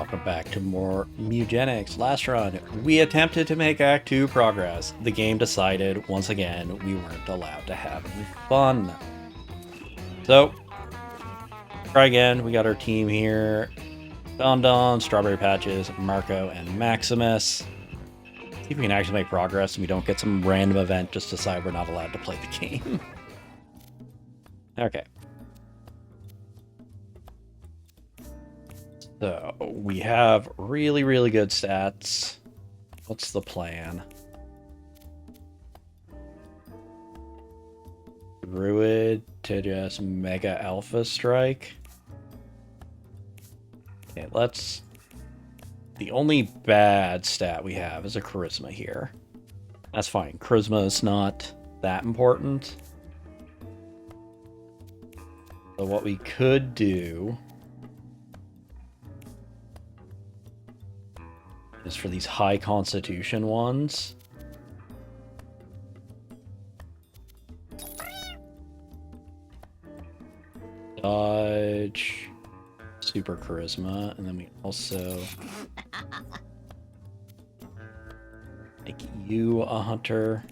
Welcome back to more Mewgenics. Last run, we attempted to make Act 2 progress. The game decided, once again, we weren't allowed to have any fun. So, try again. We got our team here. Don Don, Strawberry Patches, Marco, and Maximus. See if we can actually make progress and we don't get some random event just decide we're not allowed to play the game. Okay. So, we have really, really good stats. What's the plan? Druid to just Mega Alpha Strike. Okay, let's... The only bad stat we have is a Charisma here. That's fine. Charisma is not that important. So what we could do is for these high constitution ones. Dodge, super charisma, and then we also make you a hunter.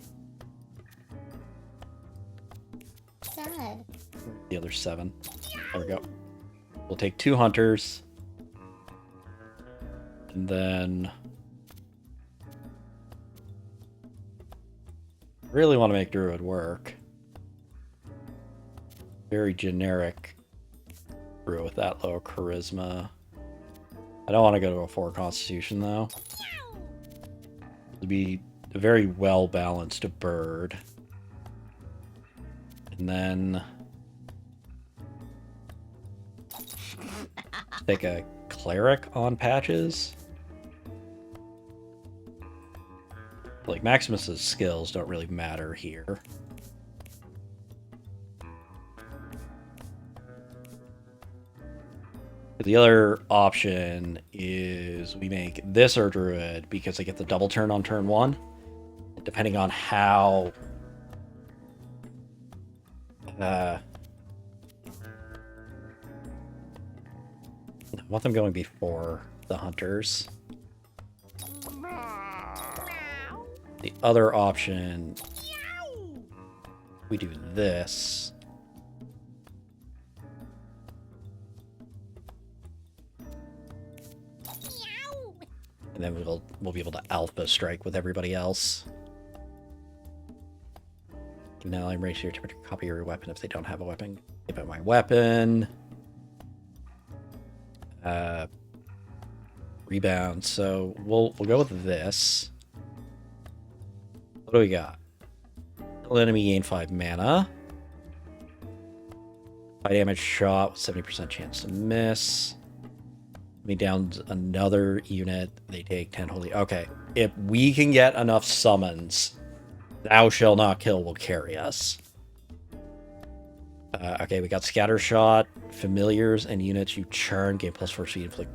Sad. The other 7. There we go. We'll take 2 hunters. And then really want to make Druid work. Very generic Druid with that low charisma. I don't want to go to a 4 constitution though. It'd be a very well balanced bird. And then take a cleric on Patches. Like, Maximus's skills don't really matter here. The other option is we make this our Druid because I get the double turn on turn 1. Depending on how... I want them going before the hunters. The other option, we do this. And then we'll be able to alpha strike with everybody else. Now I'm ready to copy your weapon if they don't have a weapon. Give it my weapon. Rebound. So we'll go with this. What do we got? Kill enemy, gain 5 mana. High damage shot with 70% chance to miss. Me down another unit. They take 10 holy. Okay. If we can get enough summons, Thou Shall Not Kill will carry us. Okay, we got Scatter Shot, Familiars, and units you churn. Gain +4 speed, inflict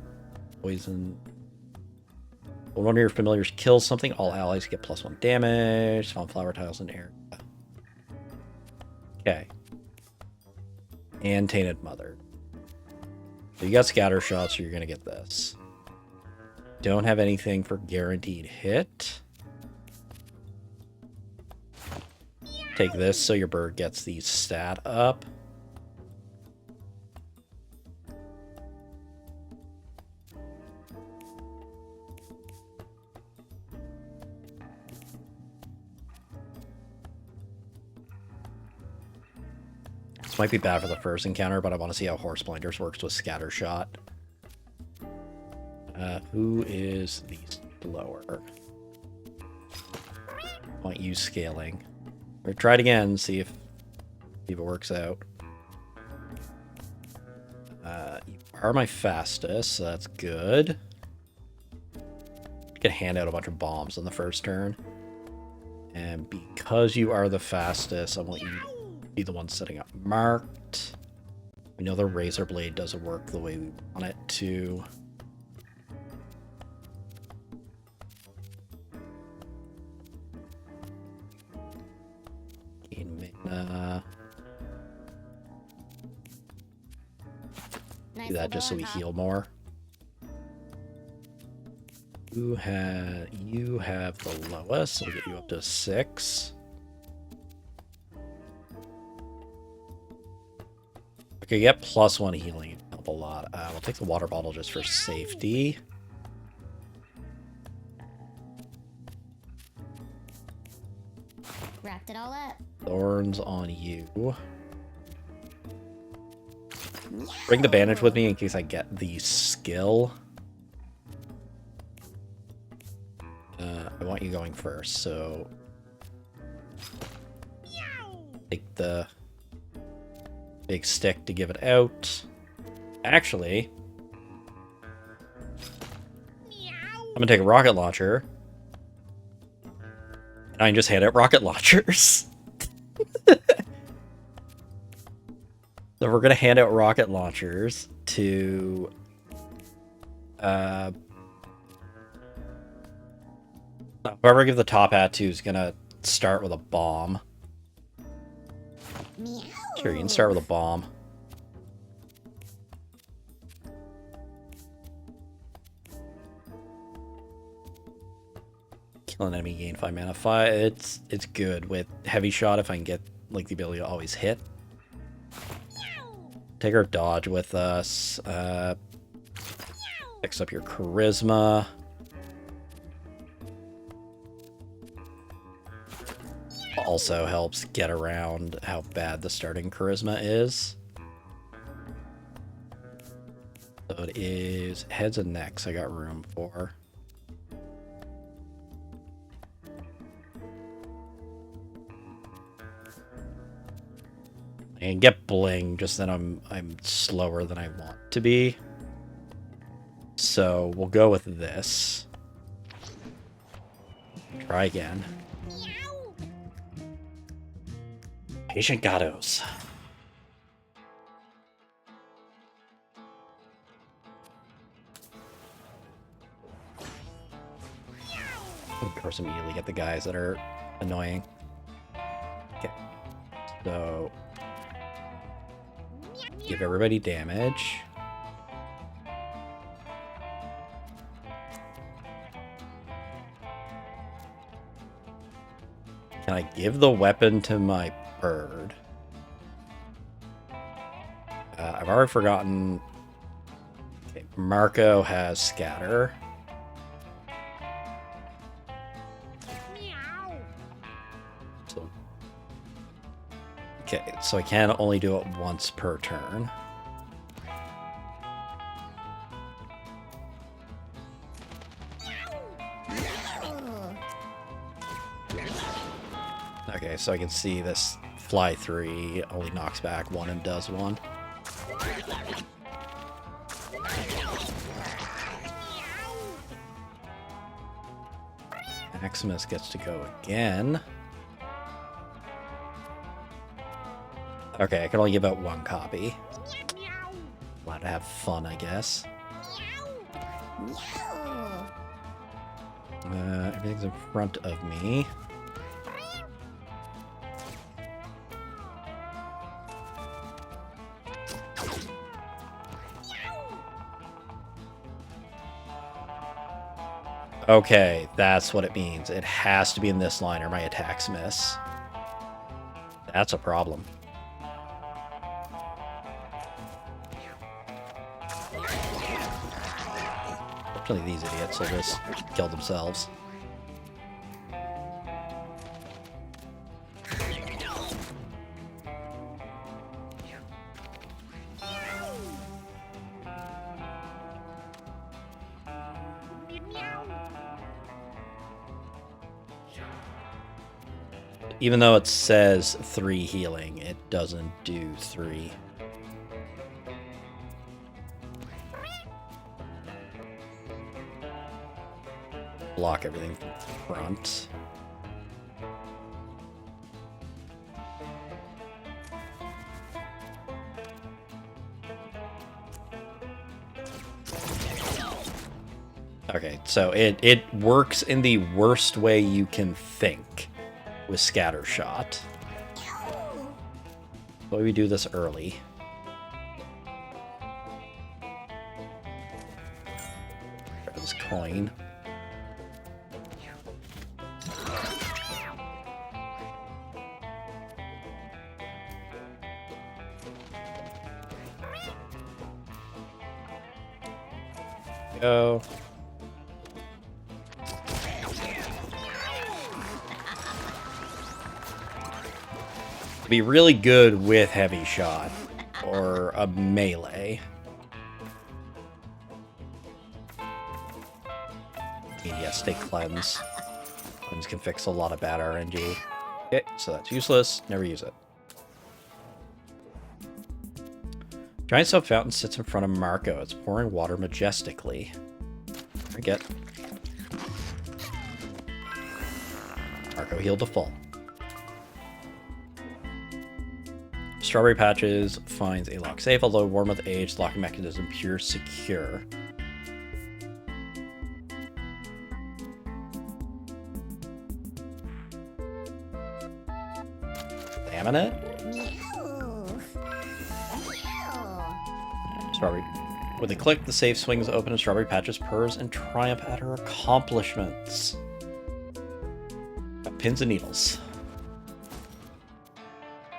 poison. When one of your familiars kills something, all allies get +1 damage. Spawn flower tiles in air. Okay. And Tainted Mother. So you got Scatter Shot, so you're going to get this. Don't have anything for guaranteed hit. Take this so your bird gets the stat up. This might be bad for the first encounter, but I want to see how Horse Blinders works with Scatter Shot. Who is the slower? I want you scaling. Or try it again, see if it works out. You are my fastest, so that's good. You can hand out a bunch of bombs on the first turn. And because you are the fastest, I want you to be the one setting up marked. We know the Razor Blade doesn't work the way we want it to. Gain mana. Do that just so we heal more. You have the lowest. I'll get you up to 6. Okay, get +1 healing. Help a lot. We'll take the water bottle just for safety. Wrapped it all up. Thorns on you. Bring the bandage with me in case I get the skill. I want you going first, so take the big stick to give it out. Actually, I'm gonna take a rocket launcher, and I can just hand out rocket launchers. So we're gonna hand out rocket launchers to whoever I give the top hat to is gonna start with a bomb. Meow. Sure, you can start with a bomb. Kill an enemy, gain 5 mana. It's good with heavy shot if I can get like the ability to always hit. Take our dodge with us. Picks up your charisma. Also helps get around how bad the starting charisma is. So it is heads and necks I got room for. And get bling, just then I'm slower than I want to be. So we'll go with this. Try again. Patient Gatos. Of course, immediately get the guys that are annoying. Okay. So give everybody damage. Can I give the weapon to my bird? I've already forgotten. Okay, Marco has scatter. So, okay, so I can only do it once per turn. Okay, so I can see this fly 3 only knocks back 1 and does 1. Maximus gets to go again. Okay, I can only give out 1 copy. Allowed to have fun, I guess. Everything's in front of me. Okay, that's what it means. It has to be in this line or my attacks miss. That's a problem. Fortunately, these idiots will just kill themselves. Even though it says 3 healing, it doesn't do 3. Block everything from the front. Okay, so it works in the worst way you can think with scatter shot. Why we do this early? Grab this coin. Go. Be really good with heavy shot or a melee. Yes, they cleanse. Cleanse can fix a lot of bad RNG. Okay, so that's useless. Never use it. Giant soap fountain sits in front of Marco. It's pouring water majestically. I get. Marco healed to full. Strawberry Patches finds a lock safe, although worn with age, locking mechanism pure secure. Laminate? Strawberry. With a click, the safe swings open and Strawberry Patches purrs in triumph at her accomplishments. Got pins and needles.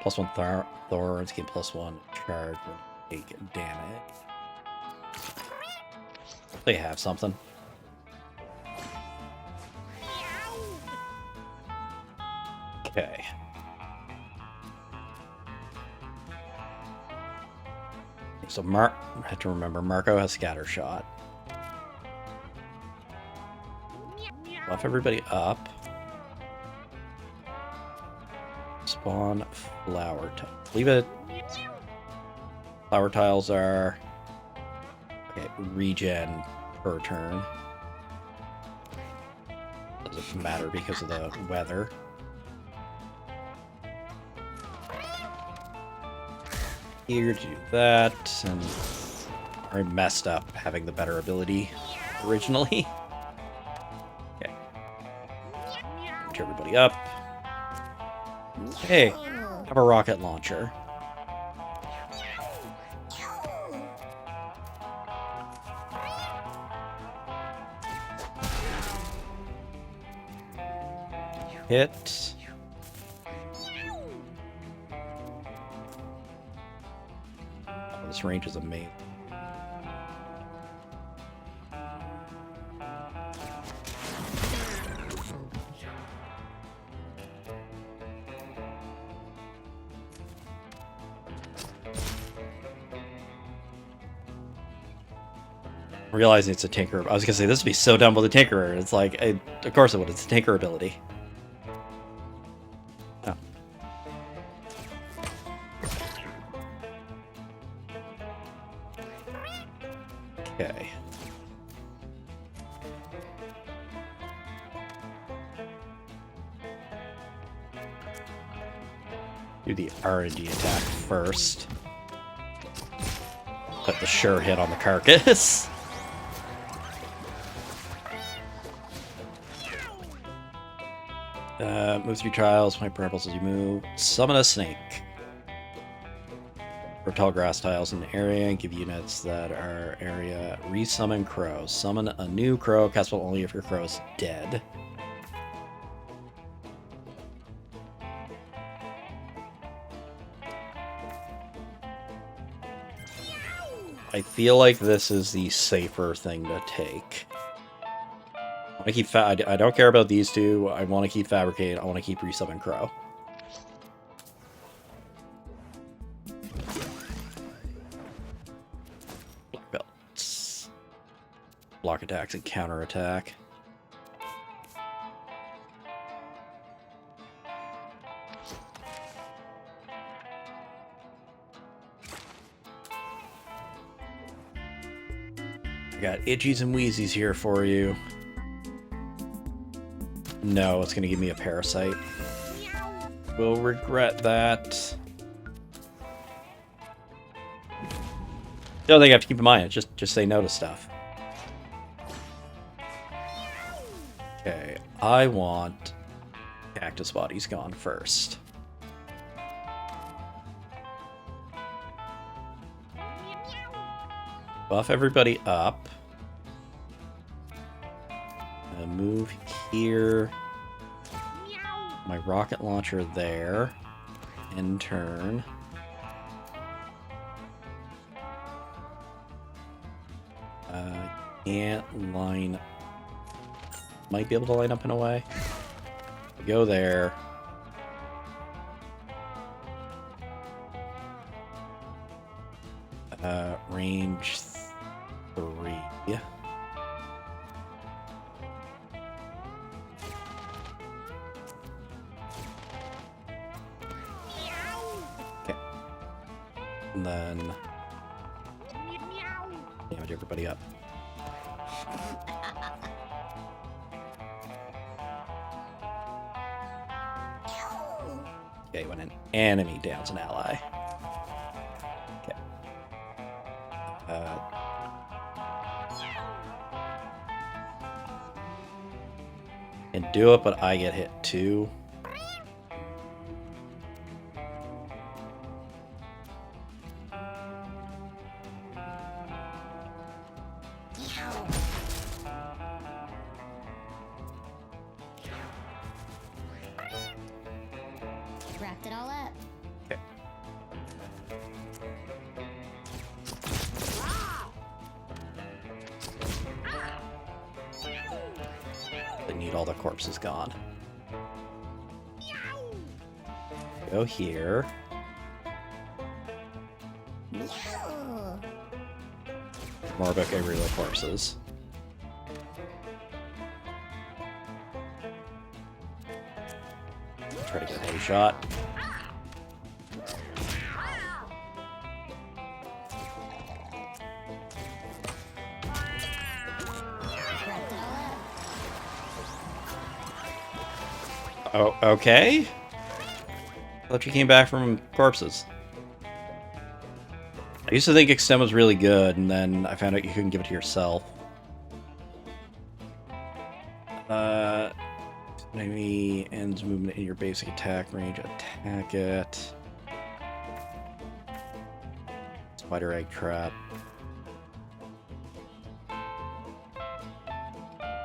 +1 thorns, gain +1 charge when take damage. They have something. Okay. So I have to remember, Marco has scatter shot. Buff everybody up. Spawn flower tile. Leave it. Flower tiles are okay. Regen per turn. Doesn't matter because of the weather. Here to do that, and I messed up having the better ability originally. Okay. Reach everybody up. Hey, have a rocket launcher. Hit. Oh, this range is amazing. Realizing it's a Tinker. I was gonna say this would be so dumb with a Tinkerer. It's like, of course it would. It's a Tinker ability. Oh. Okay. Do the RNG attack first. Put the sure hit on the carcass. Move through tiles, wipe purples as you move. Summon a snake. Or tall grass tiles in the area and give units that are area. Resummon crows. Summon a new crow. Cast will only if your crow is dead. I feel like this is the safer thing to take. I keep I don't care about these two. I want to keep Fabricate. I want to keep Resummon Crow. Black belts. Block attacks and counter attack. I got Itchies and Wheezies here for you. No, it's going to give me a Parasite. We'll regret that. The other thing I have to keep in mind is just say no to stuff. Okay, I want Cactus Bodies gone first. Buff everybody up. Move here. My rocket launcher there. End turn. Can't line... Might be able to line up in a way. Go there. Range 3. Okay. And then damage everybody up. Okay, when an enemy downs an ally. Okay. And do it, but I get hit too. Wrapped it all up. Okay. I need all the corpses gone. Go here. Meow. Morbeck every the corpses. Try to get a headshot. Wrapped it all up. Oh, okay. I thought you came back from corpses. I used to think Extend was really good, and then I found out you couldn't give it to yourself. Maybe ends movement in your basic attack range. Attack it. Spider egg trap.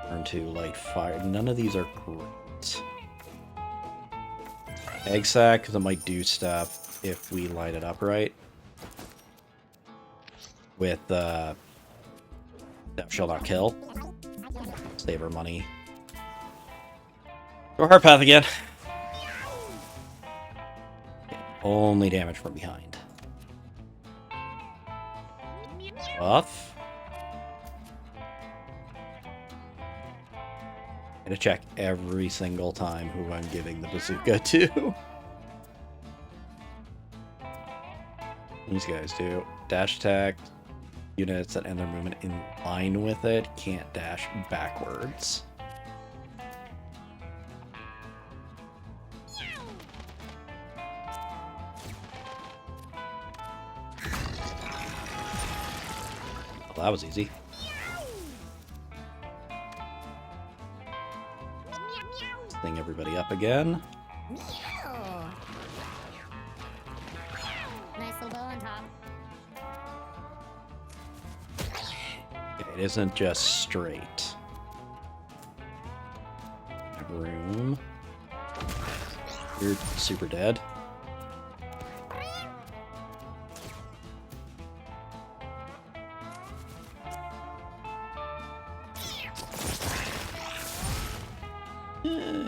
Turn to light fire. None of these are great. Egg sack, because it might do stuff if we line it up right. With Thou Shall Not Kill. Save our money. Go hard path again. Only damage from behind. Buff. Gotta check every single time who I'm giving the bazooka to. These guys do. Dash attack. Units that end their movement in line with it can't dash backwards. Well, that was easy. Thing everybody up again. Meow. Nice little bow on top. It isn't just straight. Room. You're super dead.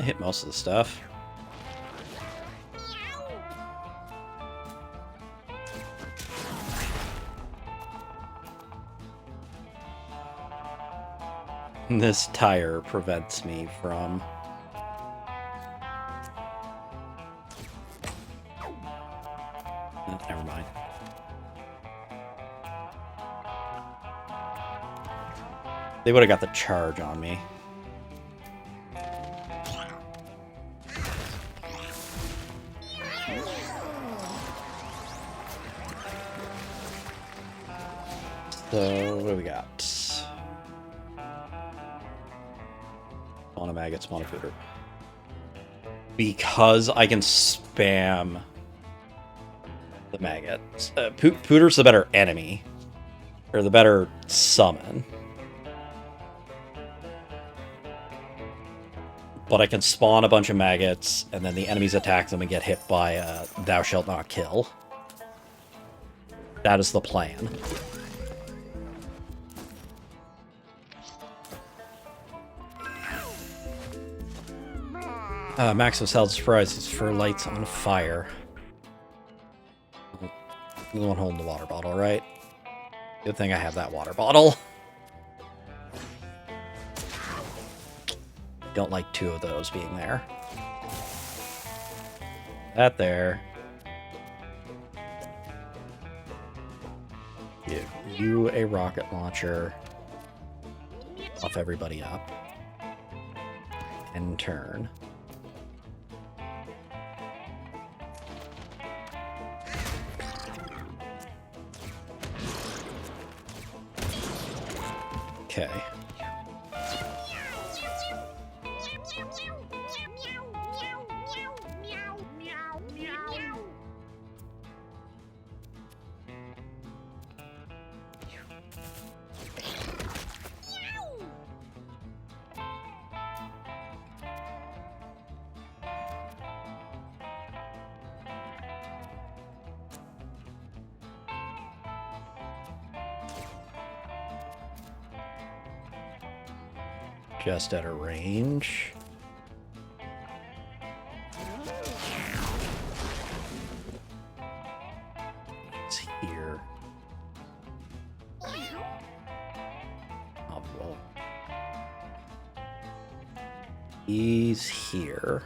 Hit most of the stuff. This tire prevents me from... Never mind. They would have got the charge on me. So, what do we got? Spawn a maggot, spawn a pooter. Because I can spam the maggots. Pooter's the better enemy. Or the better summon. But I can spawn a bunch of maggots, and then the enemies attack them and get hit by Thou Shalt Not Kill. That is the plan. Maximum salad surprises for lights on fire. The one holding the water bottle, right? Good thing I have that water bottle. Don't like two of those being there. That there. Give you a rocket launcher. Buff everybody up. And turn. Okay. Just at a range. It's here. Oh, well. He's here.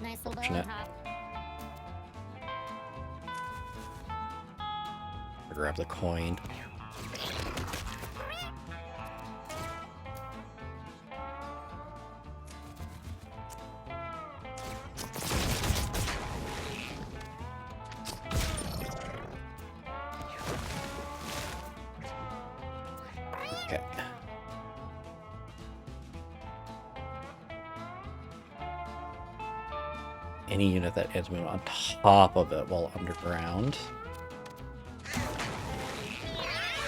Nice little bow on Fortunate. top. Grab the coin. Okay. Any unit that adds movement on top of it while underground.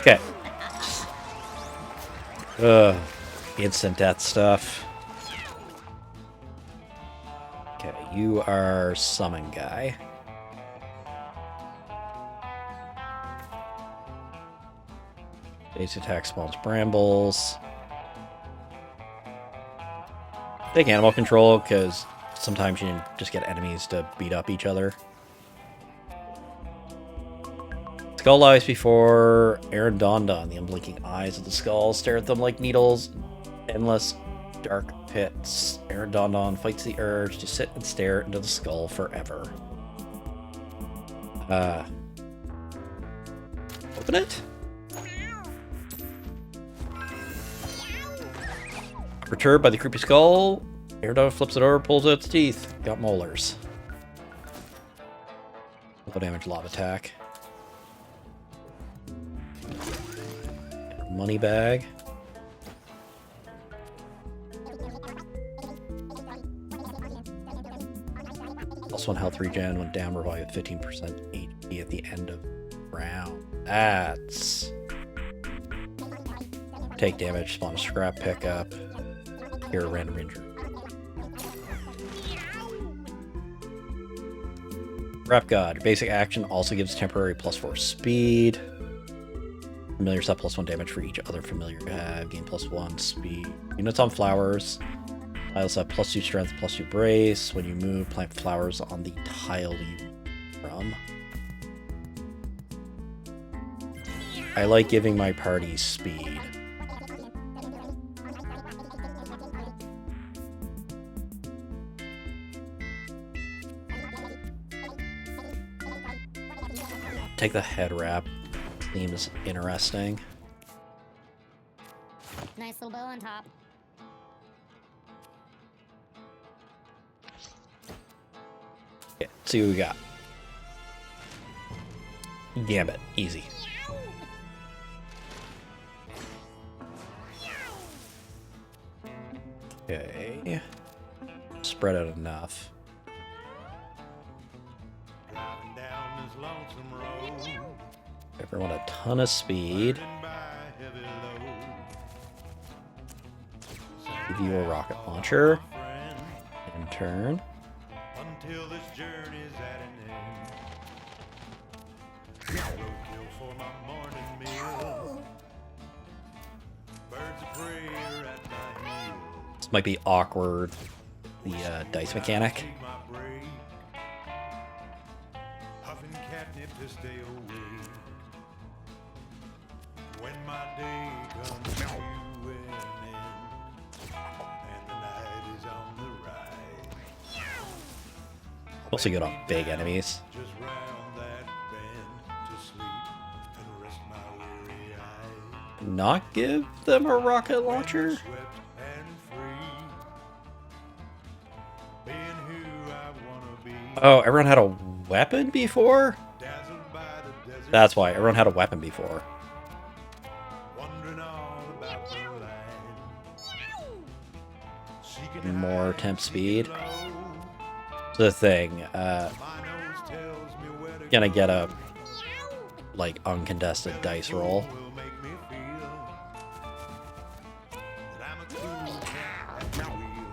Okay. Instant death stuff. Okay, you are summon guy. Base attack spawns brambles. Take animal control, because sometimes you just get enemies to beat up each other. Skull lies before Arendonda, the unblinking eyes of the skull stare at them like needles. Endless dark pits. Arendonda fights the urge to sit and stare into the skull forever. Open it? Perturbed by the creepy skull, Arendonda flips it over, pulls out its teeth. Got molars. Low damage lob attack. Money bag. Plus 1 health regen when down, revive 15% HP at the end of round. That's... Take damage, spawn a scrap pickup. Here a random injury. Rep God. Your basic action also gives temporary +4 speed. Familiar stuff +1 damage for each other familiar you have. Gain +1 speed. Units on flowers. Tiles have +2 strength, +2 brace. When you move, plant flowers on the tile you from. I like giving my party speed. Take the head wrap. Seems interesting. Nice little bow on top. Okay, let's see what we got. Gambit, easy. Okay. Spread out enough. Everyone a ton of speed. Give you a rocket launcher. And turn. Until this journey's at an end. Roadkill for my morning meal. Birds of prey are at my heels. This might be awkward, the dice mechanic. Take my break. Huffing catnip to stay awake. When my day comes to an end, and the night is on the rise. Also good on big enemies. Just round that bend to sleep and rest my weary eyes. Not give them a rocket launcher? Swept and free. Being who I wanna be. Oh, everyone had a weapon before? Dazzled by the desert. That's why, everyone had a weapon before. Wondering all about the land. Seeking More high, temp seeking speed. low. The thing, My nose tells me where to gonna go. get a, like, uncontested dice roll. Will make me feel that I'm a cool cat at the wheel.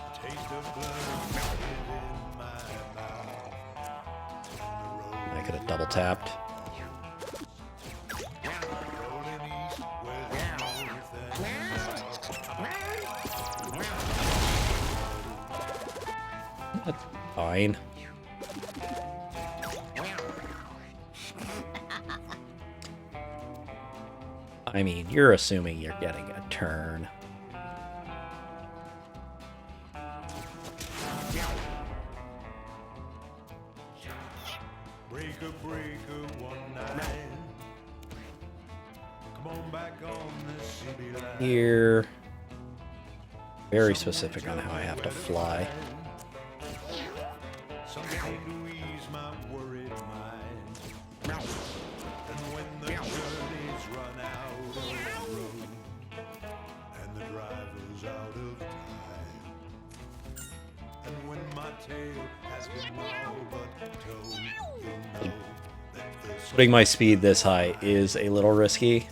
A taste of blood is in my mouth. On I the could have double tapped. rolling east where the north and That's fine. I mean, you're assuming you're getting a turn. breaker, one night. Come on back on the city line. Here. Very specific on how I have to fly. Something to ease my worried mind. And when the journey's run out of the road, and the driver's out of time, and when my tale has been all but told, you'll know that this Putting my speed this high is a little risky.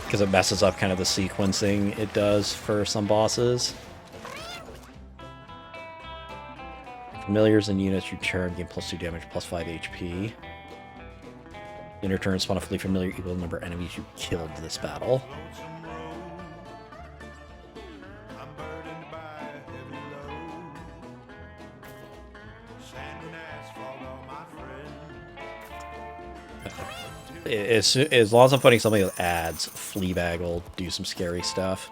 Because it messes up kind of the sequencing it does for some bosses. Familiars and units you turn gain +2 damage, +5 HP. In your turn, spawn a fully familiar equal number of enemies you killed this battle. lonesome road, I'm burdened by a heavy load. Sand and asphalt are my friend. As long as I'm putting something that adds, Fleabag will do some scary stuff.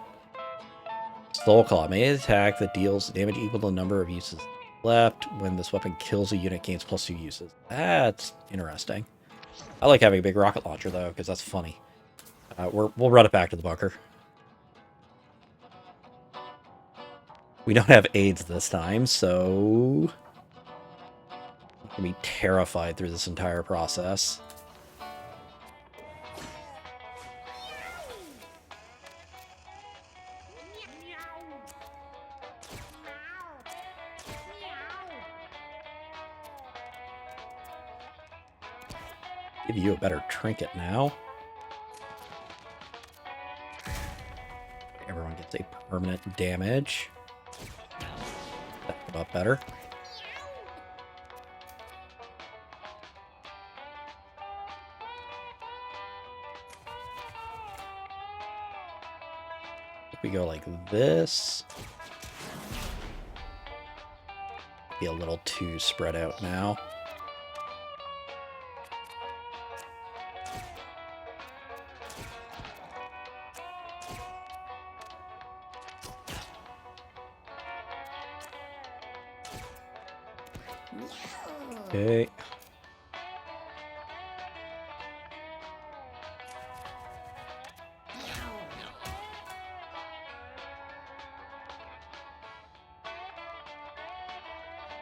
Soul Claw may attack that deals damage equal to the number of uses left. When this weapon kills a unit, gains +2 uses. That's interesting. I like having a big rocket launcher, though, because that's funny. We'll run it back to the bunker. We don't have aids this time, so I'm gonna be terrified through this entire process. Give you a better trinket now. Everyone gets a permanent damage. That's about better. If we go like this, be a little too spread out now. Okay.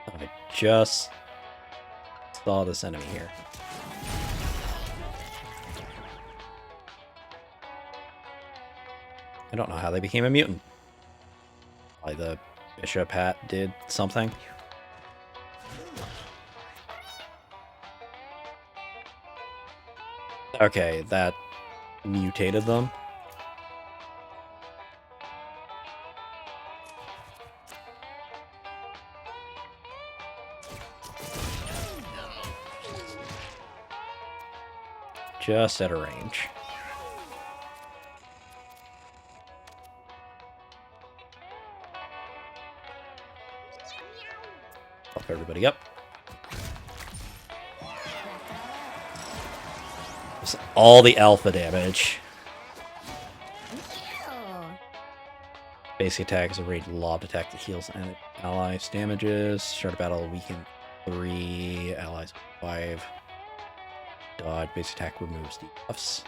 I just saw this enemy here. I don't know how they became a mutant. Like the bishop hat did something. Okay, that mutated them. just out of range. Buff everybody up. Just all the alpha damage. Basic attack is a ranged lob attack that heals allies damages. Start of battle weaken 3, allies 5. Dodge. Basic attack removes debuffs.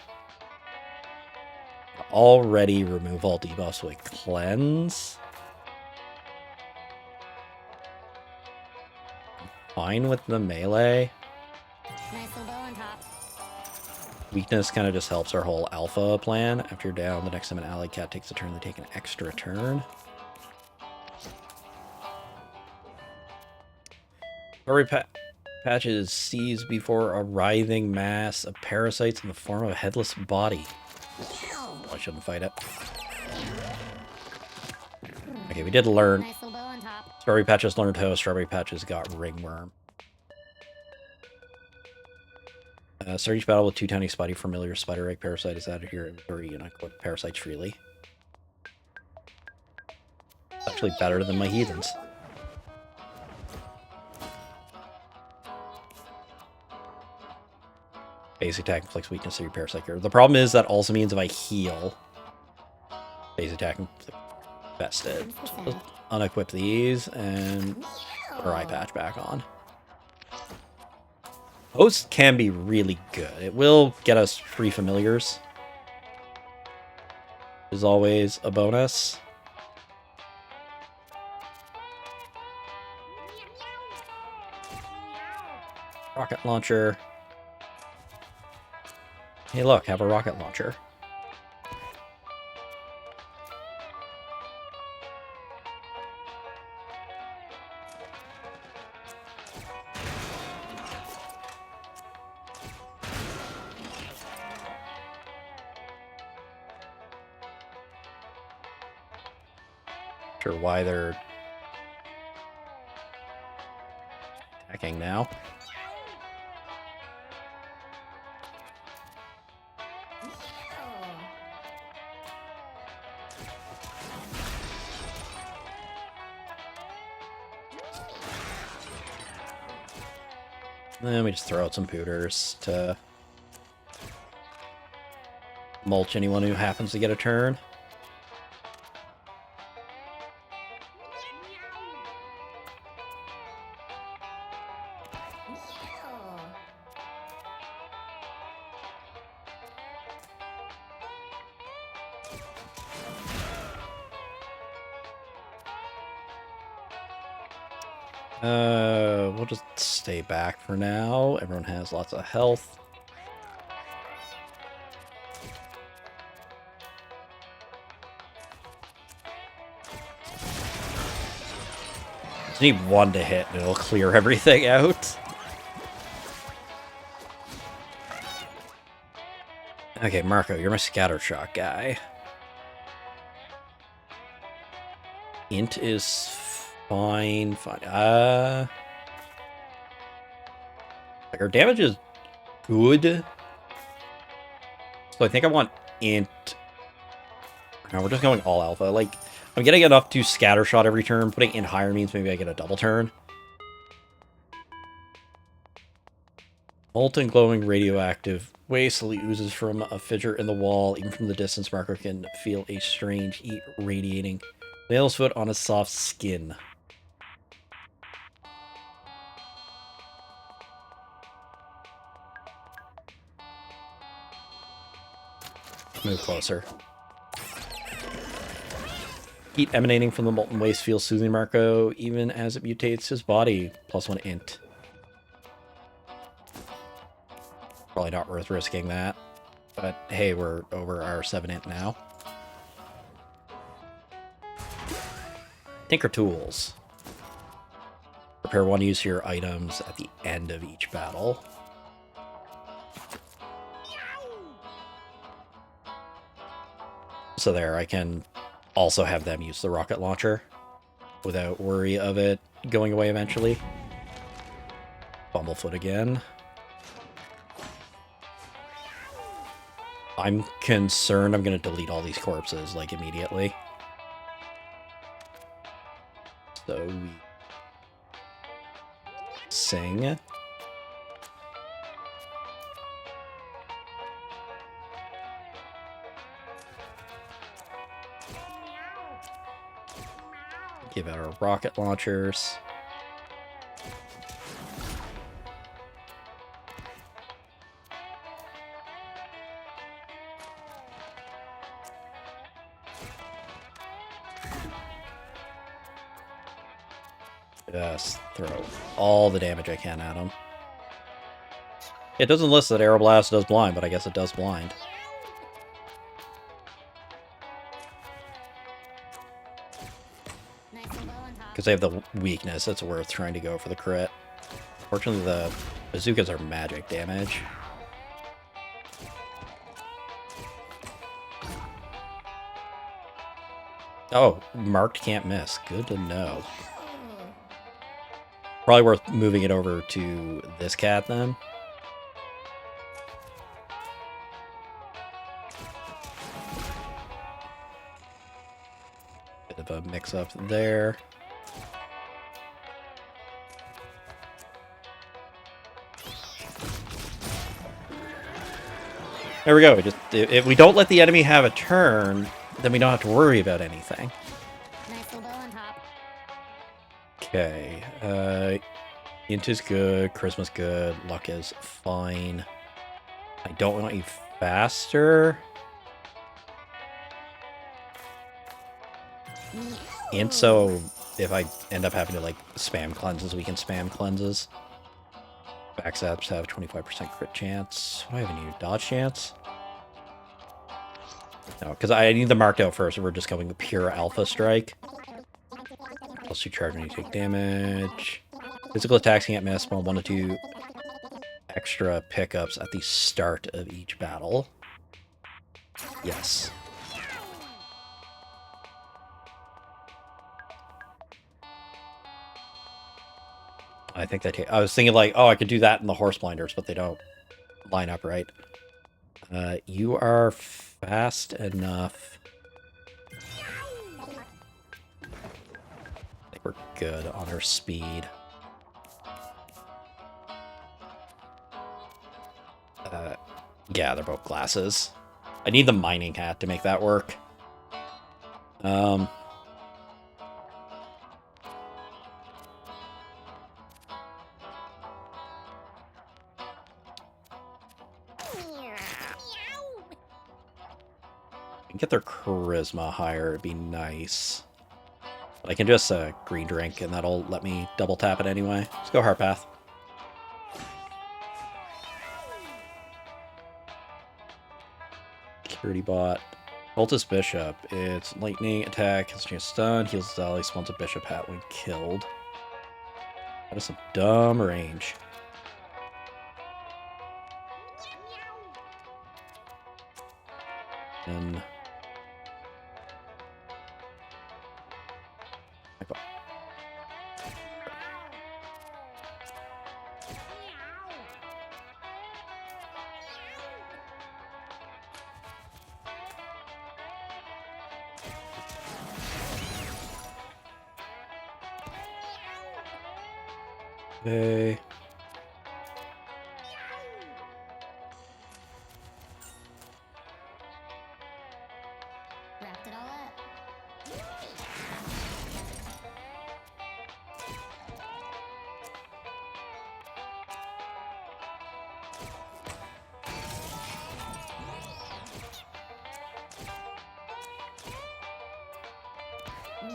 Already remove all debuffs with cleanse. Fine with the melee. Nice little bow on top. Weakness kind of just helps our whole alpha plan. After you're down, the next time an allied cat takes a turn, they take an extra turn. Furry patches seized before a writhing mass of parasites in the form of a headless body. Oh, I shouldn't fight it. Okay, we did learn. Nice little bow on top. Strawberry Patches learned how. Strawberry Patches got ringworm. Start each battle with 2 tiny spotty familiar spider egg parasite is added to your inventory and equip parasites freely. It's actually better than my heathens. Basic attack inflicts weakness to your parasite cure. The problem is that also means if I heal, basic attack inflicts vested. Just unequip these and put our eye patch back on. Host can be really good. It will get us free familiars. Is always a bonus. Rocket launcher. Hey look, have a rocket launcher. Sure why they're attacking now. Then we just throw out some pooters to mulch anyone who happens to get a turn. We'll just stay back for now. Everyone has lots of health. Just need one to hit and it'll clear everything out. Okay, Marco, you're my scatter shot guy. Int is fine. Like our damage is good. So I think I want int. No, we're just going all alpha. Like, I'm getting enough to scatter shot every turn. Putting int higher means maybe I get a double turn. Molten glowing radioactive waste slowly oozes from a fissure in the wall. Even from the distance, Marco can feel a strange heat radiating. Nail's foot on his soft skin. Move closer. Heat emanating from the molten waste feels soothing Marco, even as it mutates his body. +1 int. Probably not worth risking that. But hey, we're over our 7 int now. Tinker Tools. Prepare 1 use your items at the end of each battle. So there, I can also have them use the rocket launcher without worry of it going away eventually. Bumblefoot again. I'm concerned I'm going to delete all these corpses, like, immediately. So we sing. Give out our rocket launchers. Just throw all the damage I can at him. It doesn't list that Aeroblast does blind, but I guess it does blind. Nice and low on top. Because they have the weakness, it's worth trying to go for the crit. Fortunately, the bazookas are magic damage. Oh, marked can't miss. Good to know. Probably worth moving it over to this cat then. Bit of a mix-up there. There we go. If we don't let the enemy have a turn, then we don't have to worry about anything. Nice and low on top. Okay. Int is good. Charisma's good. Luck is fine. I don't want you faster. And so if I end up having to like spam cleanses, we can spam cleanses. Backstabs have 25% crit chance. What do I have any dodge chance? No, because I need them marked out first. We're just going with pure alpha strike. Plus 2 charge when you take damage. Physical attacks can't miss. Well, 1 to 2 extra pickups at the start of each battle. Yes. I think that I was thinking like, oh, I could do that in the horse blinders, but they don't line up right. You are fast enough. I think we're good on our speed. Yeah, they're both glasses. I need the mining hat to make that work. Get their charisma higher, it'd be nice. But I can just green drink, and that'll let me double tap it anyway. Let's go Heartpath. Security bot. Cultist Bishop. It's lightning attack, hits chance stun, heals his ally, spawns a bishop hat when killed. That is some dumb range. And okay. Wrapped it all up.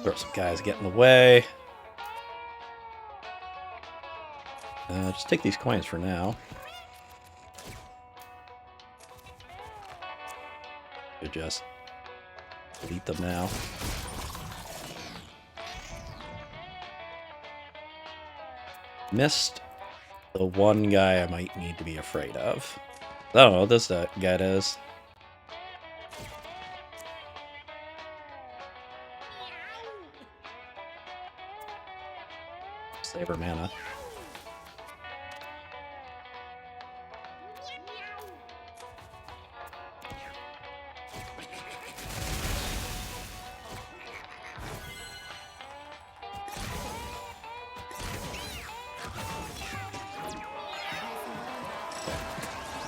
Throw some guys get in the way. Just take these coins for now. Could just delete them now. Missed the one guy I might need to be afraid of. I don't know what this guy does. Save her mana.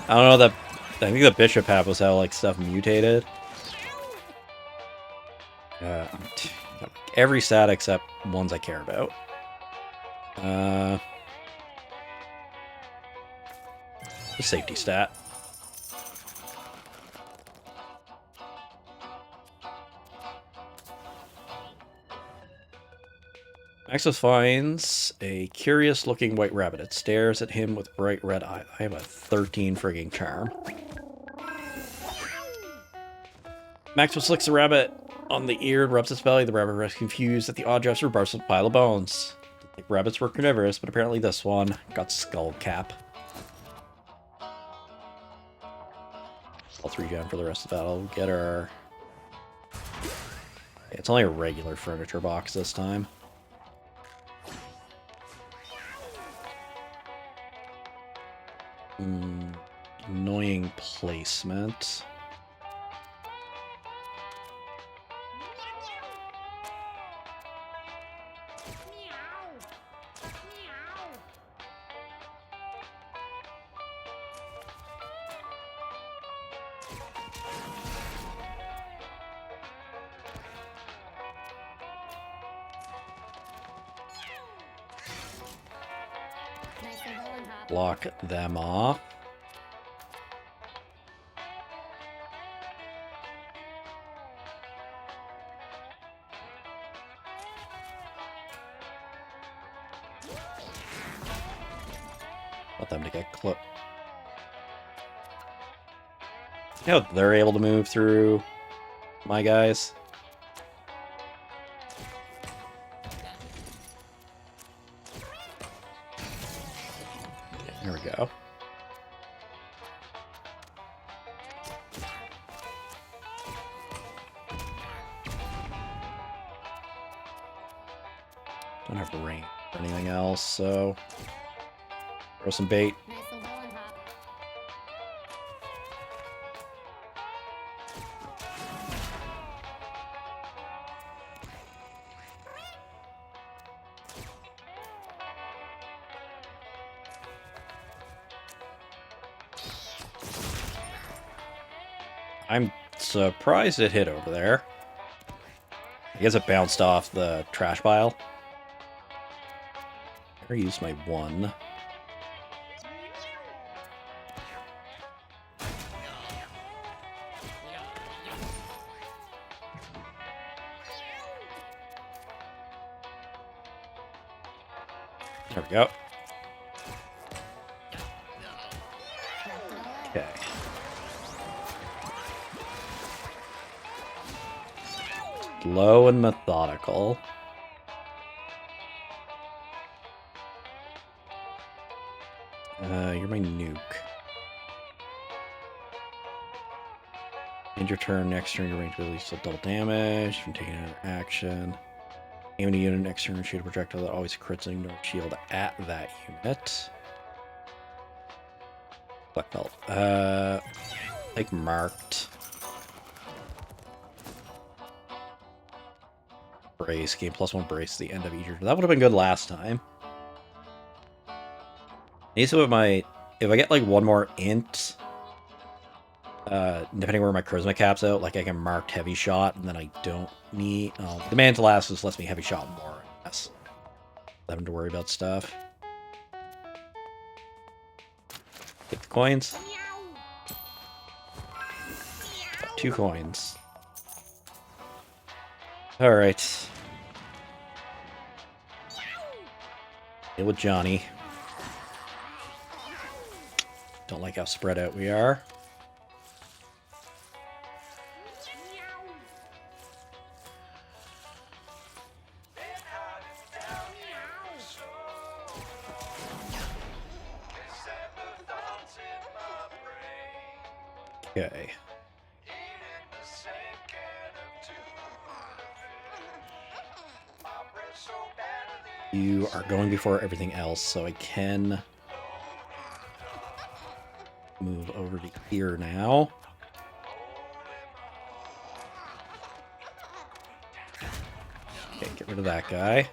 I don't know that. I think the bishop half was how like stuff mutated. Every stat except ones I care about. The safety stat. Maxus finds a curious-looking white rabbit. It stares at him with bright red eyes. I have a 13 frigging charm. Maxus licks the rabbit on the ear and rubs its belly. The rabbit is confused at the odd gesture, bursts a pile of bones. I think rabbits were carnivorous, but apparently this one got skull cap. I'll 3-gen for the rest of the battle. Get her. It's only a regular furniture box this time. Annoying placement. Nice and low on top. Block them off. Want them to get close. You know, they're able to move through my guys. There we go. Don't have range or anything else, so throw some bait. Nice and low on top. I'm surprised it hit over there. I guess it bounced off the trash pile. I used my one. There we go. Okay. Slow and methodical. You're my nuke. End your turn, next turn your range ability deal double damage from taking another action. Aim a unit next turn, shoot a projectile that always crits and ignore shield at that unit. Black belt. Like marked. Brace, gain +1 brace at the end of each turn. That would have been good last time. Need to with my, if I get like one more int, depending where my charisma caps out, like I can mark heavy shot, and then I don't need. The Mantilas just lets me heavy shot more. Yes, having to worry about stuff. Get the coins. 2 coins. All right. Deal with Johnny. Don't like how spread out we are. Okay. You are going before everything else, so I can move over to here now. Okay, get rid of that guy.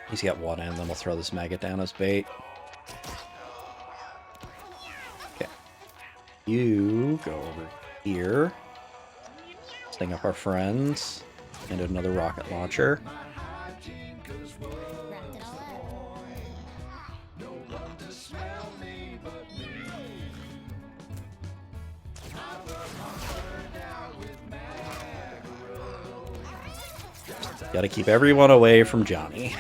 He's got one in, then we'll throw this maggot down as bait. Okay. You go over here. Sting up our friends. And another rocket launcher. Wrapped it all Gotta keep everyone away from Johnny.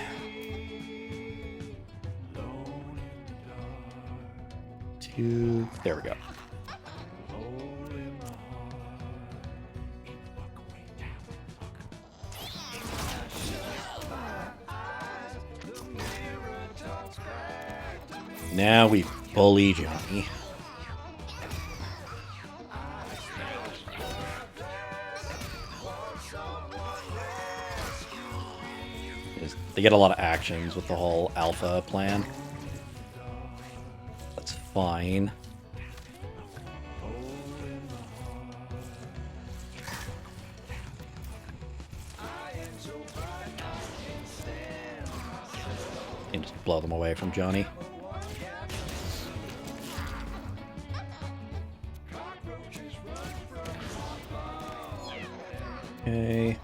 There we go. Now we bully Johnny. They get a lot of actions with the whole alpha plan. That's fine. And just blow them away from Johnny. Okay.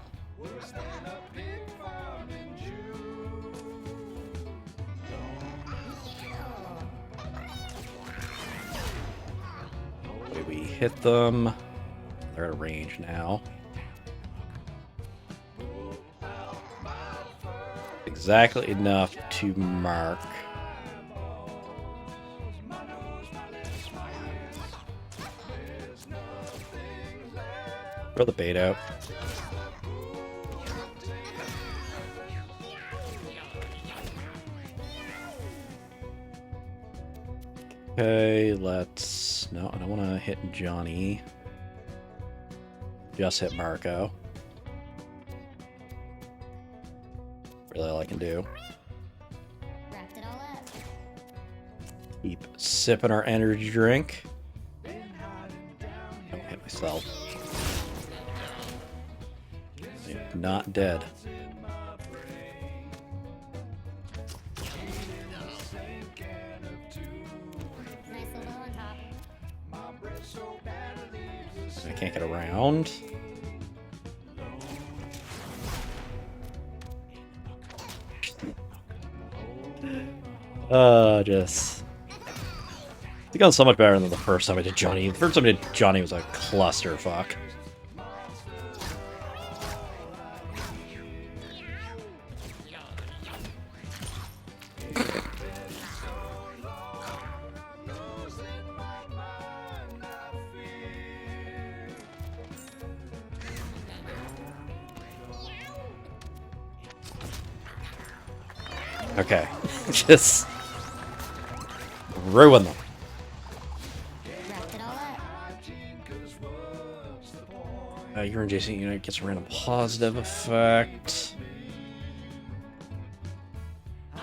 We hit them. They're at a range now. Exactly enough to mark. Throw the bait out. Okay, let's... No, I don't want to hit Johnny. Just hit Marco. Really all I can do. Wrapped it all up. Keep sipping our energy drink. Don't hit myself. I'm not dead. Nice and low on top. I can't get around. Just... It's gone so much better than the first time I did Johnny. The first time I did Johnny was a clusterfuck. Okay, just ruin them. Wrapped it all up. Your adjacent unit gets a random positive effect.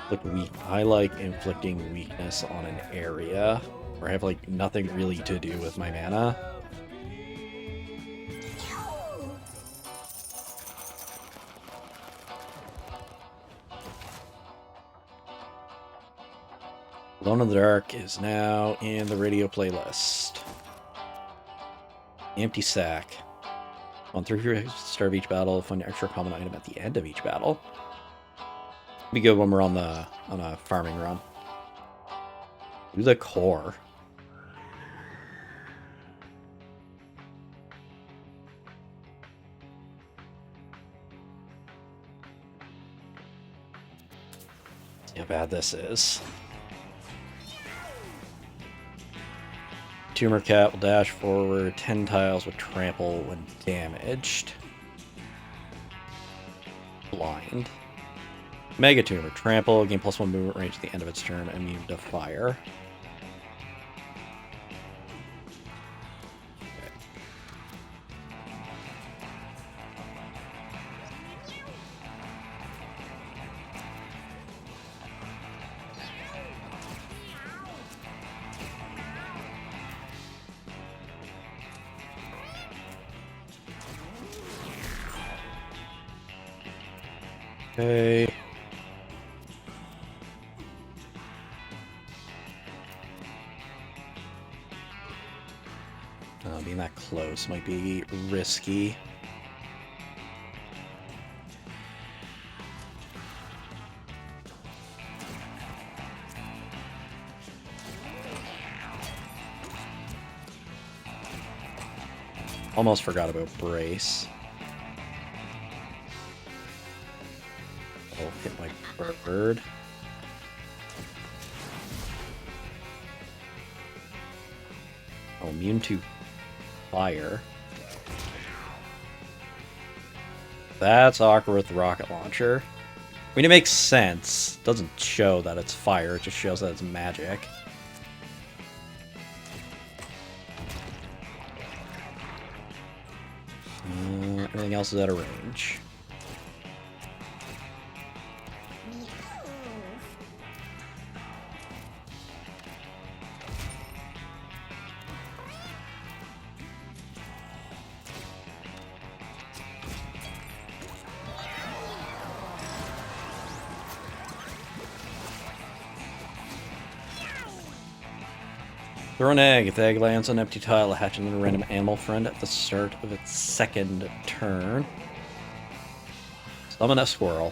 Look weak. I like inflicting weakness on an area where I have like nothing really to do with my mana. Alone in the Dark is now in the radio playlist. Empty Sack. On 3 start of each battle, find an extra common item at the end of each battle. Be good when we're on a farming run. Do the core. See how bad this is. Tumor Cat will dash forward 10 tiles with trample when damaged. Blind. Mega Tumor. Trample. Gain +1 movement range at the end of its turn. Immune to fire. Okay. Getting that close might be risky. Almost forgot about brace. Oh, hit my bird. Oh, immune to fire. That's awkward with the rocket launcher. I mean, it makes sense. It doesn't show that it's fire, it just shows that it's magic. Everything else is out of range. Throw an egg. If the egg lands on an empty tile, it hatches a random animal friend at the start of its second turn. Summon a squirrel.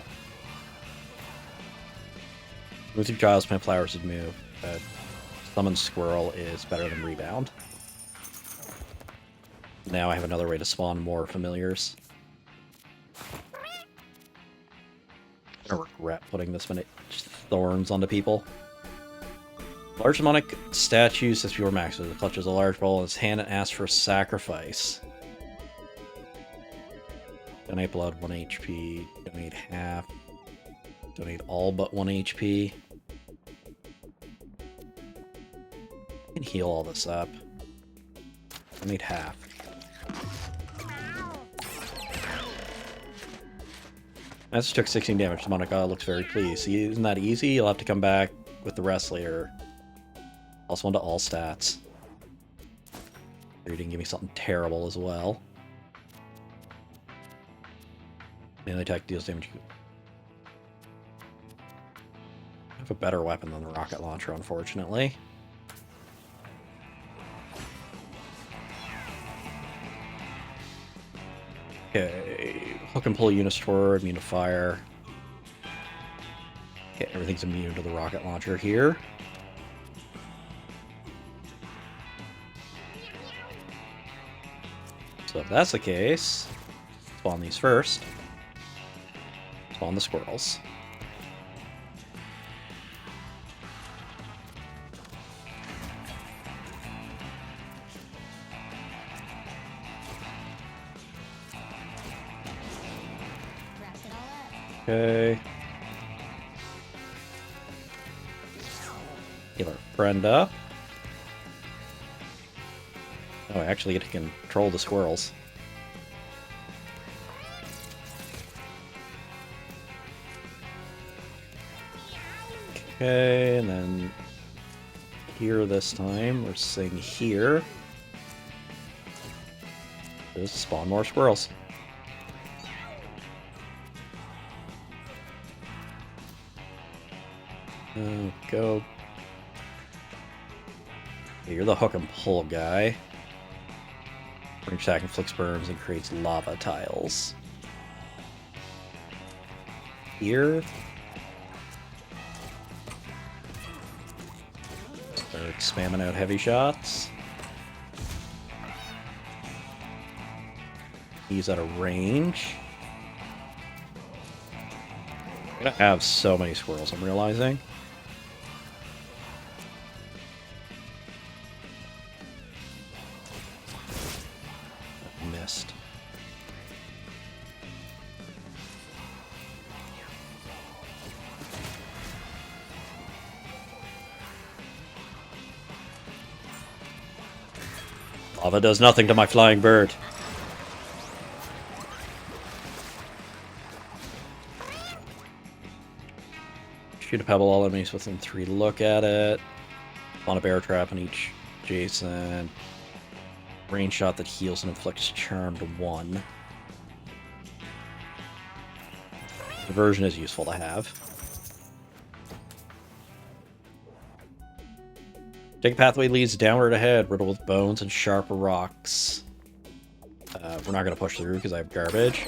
Move through tiles, plant flowers to move. Summon squirrel is better than rebound. Now I have another way to spawn more familiars. I regret putting this many thorns onto people. Large demonic statue says pure max. It clutches a large bowl in his hand and asks for sacrifice. Donate blood 1 HP. Donate half. Donate all but 1 HP. I can heal all this up. Donate half. I just took 16 damage. Demonic God looks very pleased. See, isn't that easy? You'll have to come back with the rest later. Also onto all stats. You didn't give me something terrible as well. Melee attack deals damage. I have a better weapon than the rocket launcher, unfortunately. Okay, hook and pull units forward, immune to fire. Okay, everything's immune to the rocket launcher here. So if that's the case, spawn these first. Spawn the squirrels. Wrapped it all up. Okay. Heal our friend up. Oh, I actually get to control the squirrels. Okay, and then here this time, we're saying here. Just spawn more squirrels. Go. Yeah, you're the hook and pull guy. Range attack inflicts burns and creates lava tiles. Here. Start spamming out heavy shots. He's out of range. I'm gonna have so many squirrels, I'm realizing. Missed. Lava does nothing to my flying bird. Shoot a pebble, all enemies within 3 look at it. On a bear trap on each adjacent. Range shot that heals and inflicts charm to 1. Diversion is useful to have. Dig pathway leads downward ahead, riddled with bones and sharp rocks. We're not gonna push through because I have garbage.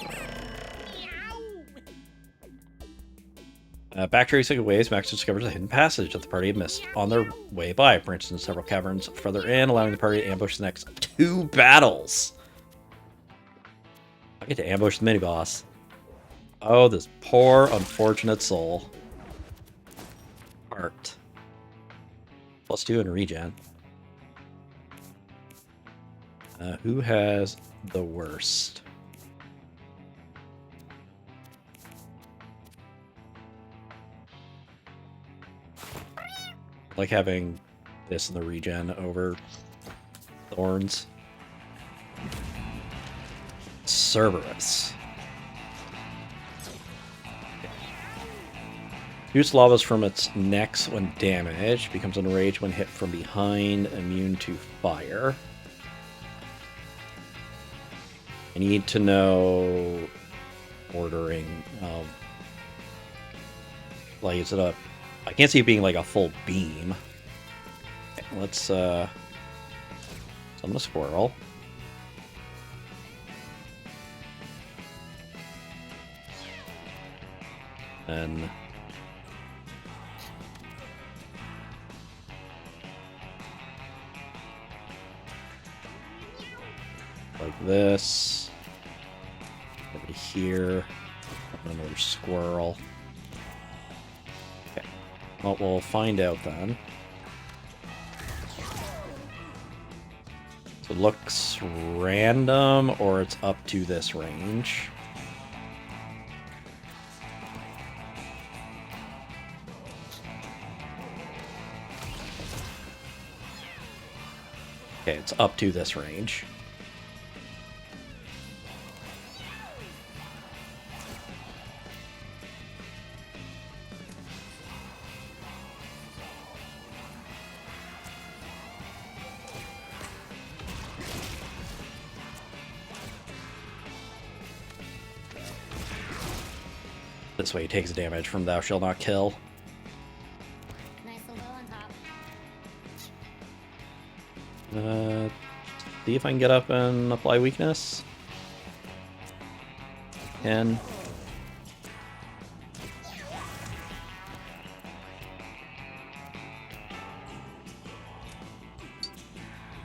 Backtracing ways, Max discovers a hidden passage that the party had missed on their way by. Branches in several caverns further in, allowing the party to ambush the next 2 battles. I get to ambush the mini-boss. Oh, this poor, unfortunate soul. Heart. +2 in regen. Who has the worst? Like having this in the regen over Thorns. Cerberus. Shoots lavas from its necks when damaged. Becomes enraged when hit from behind. Immune to fire. I need to know ordering. Like, is it a... I can't see it being like a full beam. Okay, let's summon a squirrel. Then like this. Over here. Another squirrel. Okay. Well, we'll find out then. So it looks random, or it's up to this range. Okay, it's up to this range. This way he takes damage from Thou Shall Not Kill. Nice little bow on top. See if I can get up and apply weakness. Can.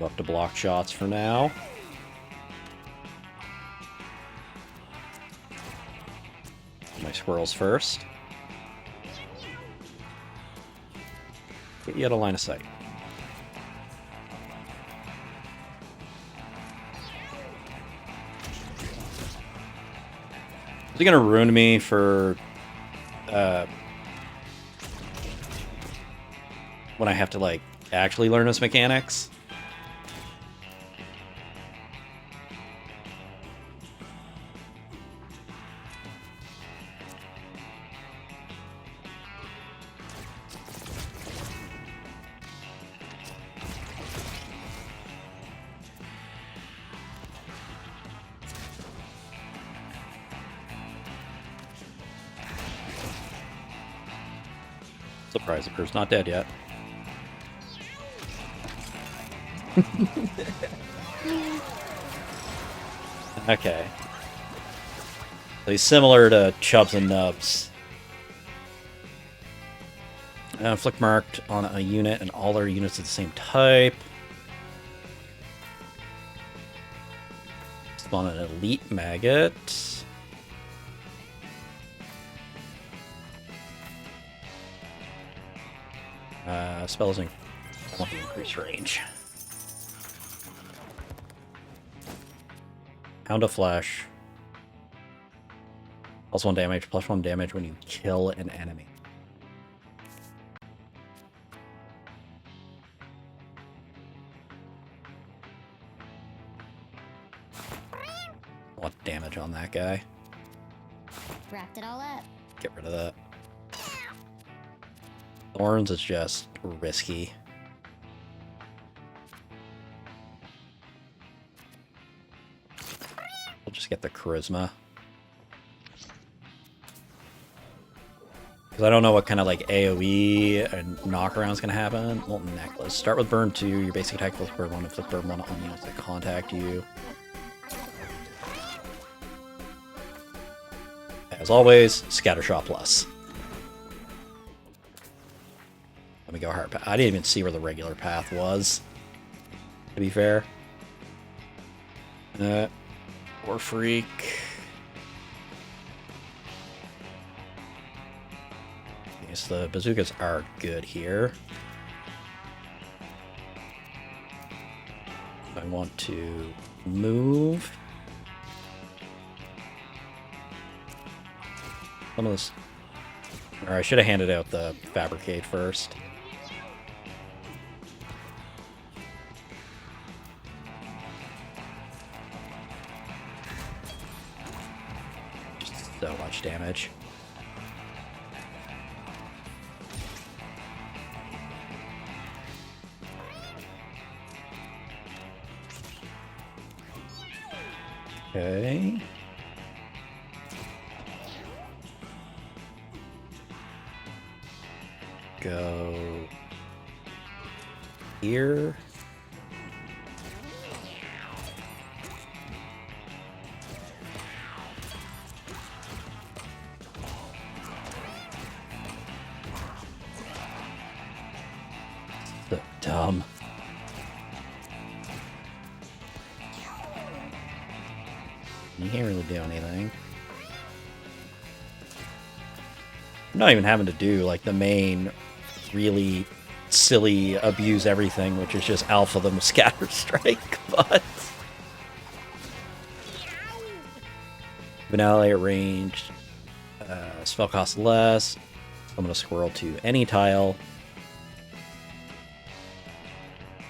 Up to block shots for now. My squirrels first. Get you out of line of sight. Is he gonna ruin me for when I have to like actually learn his mechanics? Surprise, the crew's not dead yet. Okay. So he's similar to Chubs and Nubs. Flick marked on a unit and all their units of the same type. Spawn an elite maggot. Spells in 20 increase range. Pound of Flesh. +1 damage, +1 damage when you kill an enemy. What damage on that guy? Wrapped it all up. Get rid of that. Thorns is just risky. We'll just get the charisma. Because I don't know what kind of like AoE and knockaround is going to happen. Molten Necklace. Start with burn 2. Your basic attack plus burn 1. Inflict burn 1 on units that contact you. As always, Scattershot plus. Let me go hard path. I didn't even see where the regular path was, to be fair. War Freak. Okay, so the bazookas are good here. I want to move. Some of this... Or I should have handed out the Fabricate first. Just so much damage. Okay. Go here. So dumb. You can't really do anything. I'm not even having to do like the main really silly abuse everything, which is just alpha them with Scatter Strike, but Vanilla at range, spell cost less. I'm gonna squirrel to any tile.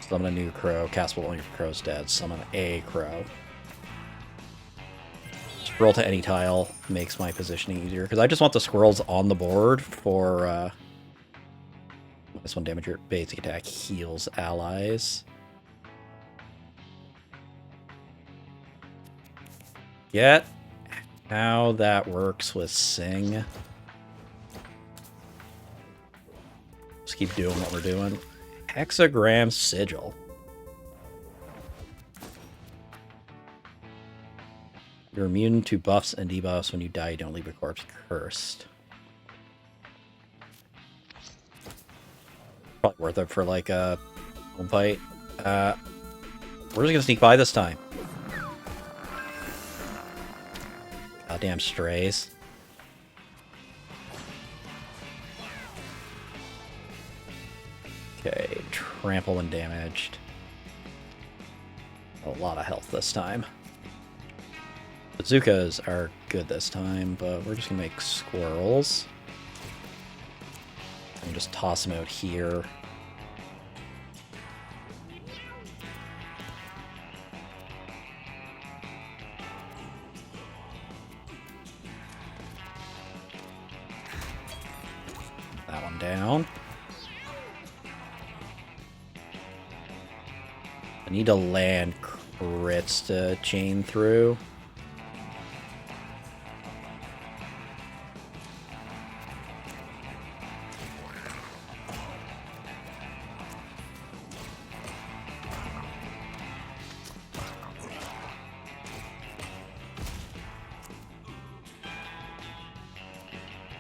Summon a new crow, cast while your crow's dead, summon a crow. Squirrel to any tile makes my positioning easier, because I just want the squirrels on the board for this one damage your basic attack heals allies. Get how that works with Sing. Just keep doing what we're doing. Hexagram Sigil. You're immune to buffs and debuffs. When you die, you don't leave a corpse cursed. Probably worth it for like a home fight. We're just gonna sneak by this time. Goddamn strays. Okay, trample when damaged. A lot of health this time. Bazookas are good this time, but we're just gonna make squirrels. And just toss them out here. That one down. I need to land crits to chain through.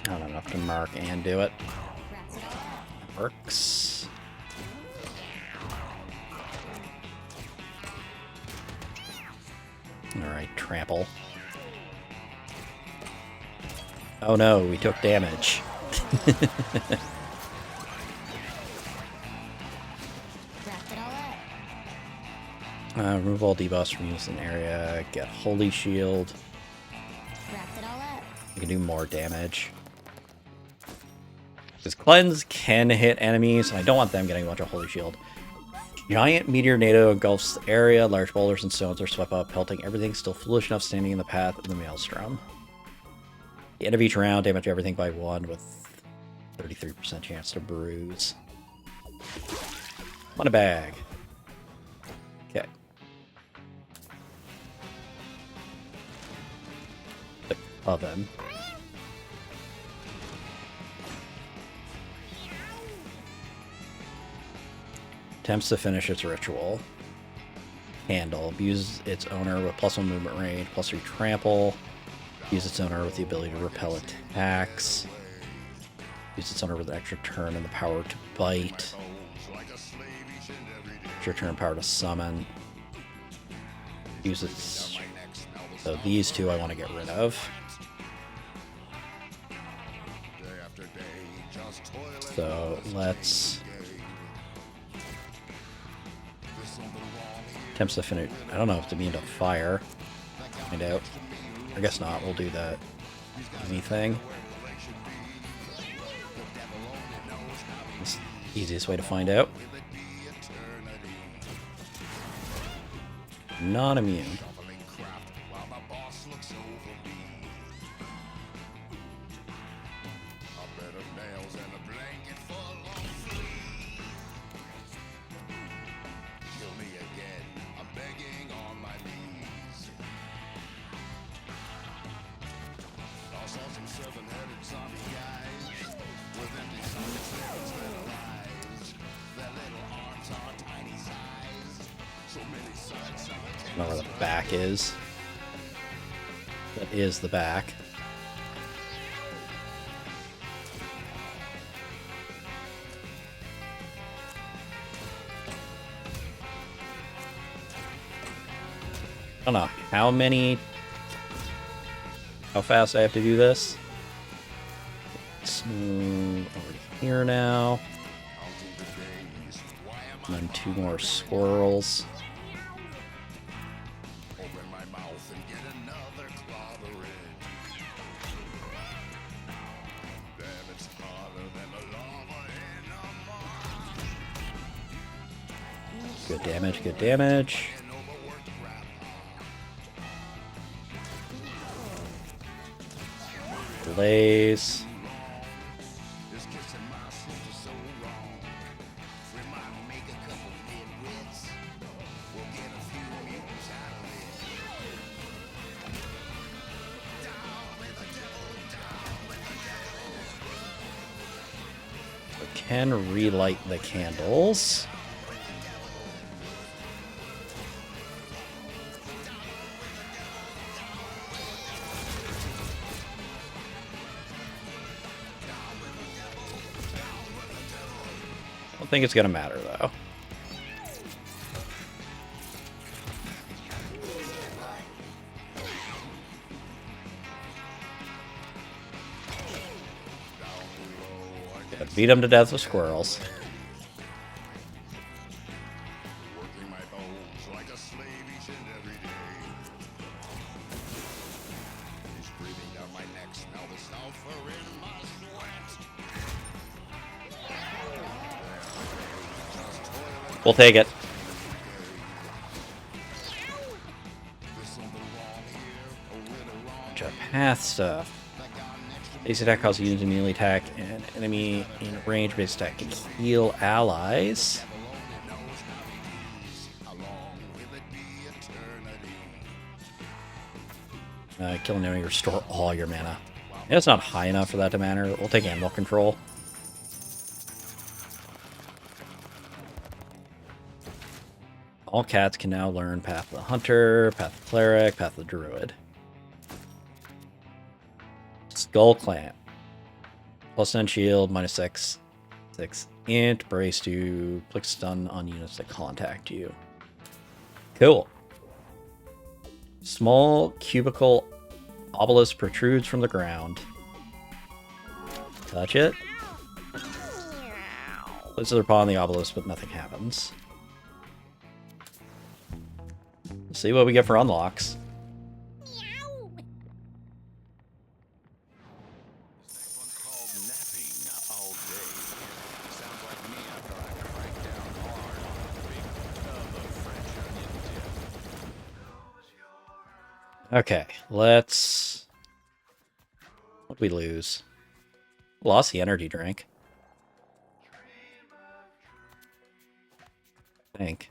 Not enough to mark and do it. Works. Alright, trample. Oh no, we took damage. Remove all debuffs from use in area. Get Holy Shield. You can do more damage. Because Cleanse can hit enemies, and I don't want them getting a bunch of Holy Shield. Giant meteor tornado engulfs the area. Large boulders and stones are swept up, pelting everything still foolish enough standing in the path of the maelstrom. At the end of each round, damage everything by 1 with 33% chance to bruise. Want a bag. Okay. The oven. Attempts to finish its ritual. Handle. Abuse its owner with +1 movement range, +3 trample. Use its owner with the ability to repel attacks. Use its owner with an extra turn and the power to bite. Extra turn power to summon. Use its... So these two I want to get rid of. So let's... Attempts to finish... I don't know if it's immune to fire. Find out. I guess not. We'll do that easy thing. It's the easiest way to find out. Non-immune. I don't know where the back is. That is the back. I don't know how fast I have to do this. It's over here now. And then 2 more squirrels. Good damage, good damage. Blaze. Can relight the candles. I don't think it's gonna matter though. Beat them to death with squirrels. We'll take it. Bunch of path stuff. Base attack causes units to immediately attack an enemy in range. Base attack can heal allies. Kill an enemy, restore all your mana. Yeah, it's not high enough for that to matter. We'll take animal control. All cats can now learn Path of the Hunter, Path of the Cleric, Path of the Druid. Skull Clamp. +10 shield, -6. 6 int, brace to click stun on units that contact you. Cool. Small cubical obelisk protrudes from the ground. Touch it. Places their paw on the obelisk, but nothing happens. Let's see what we get for unlocks. Okay, let's... What did we lose? Lost the energy drink. I think.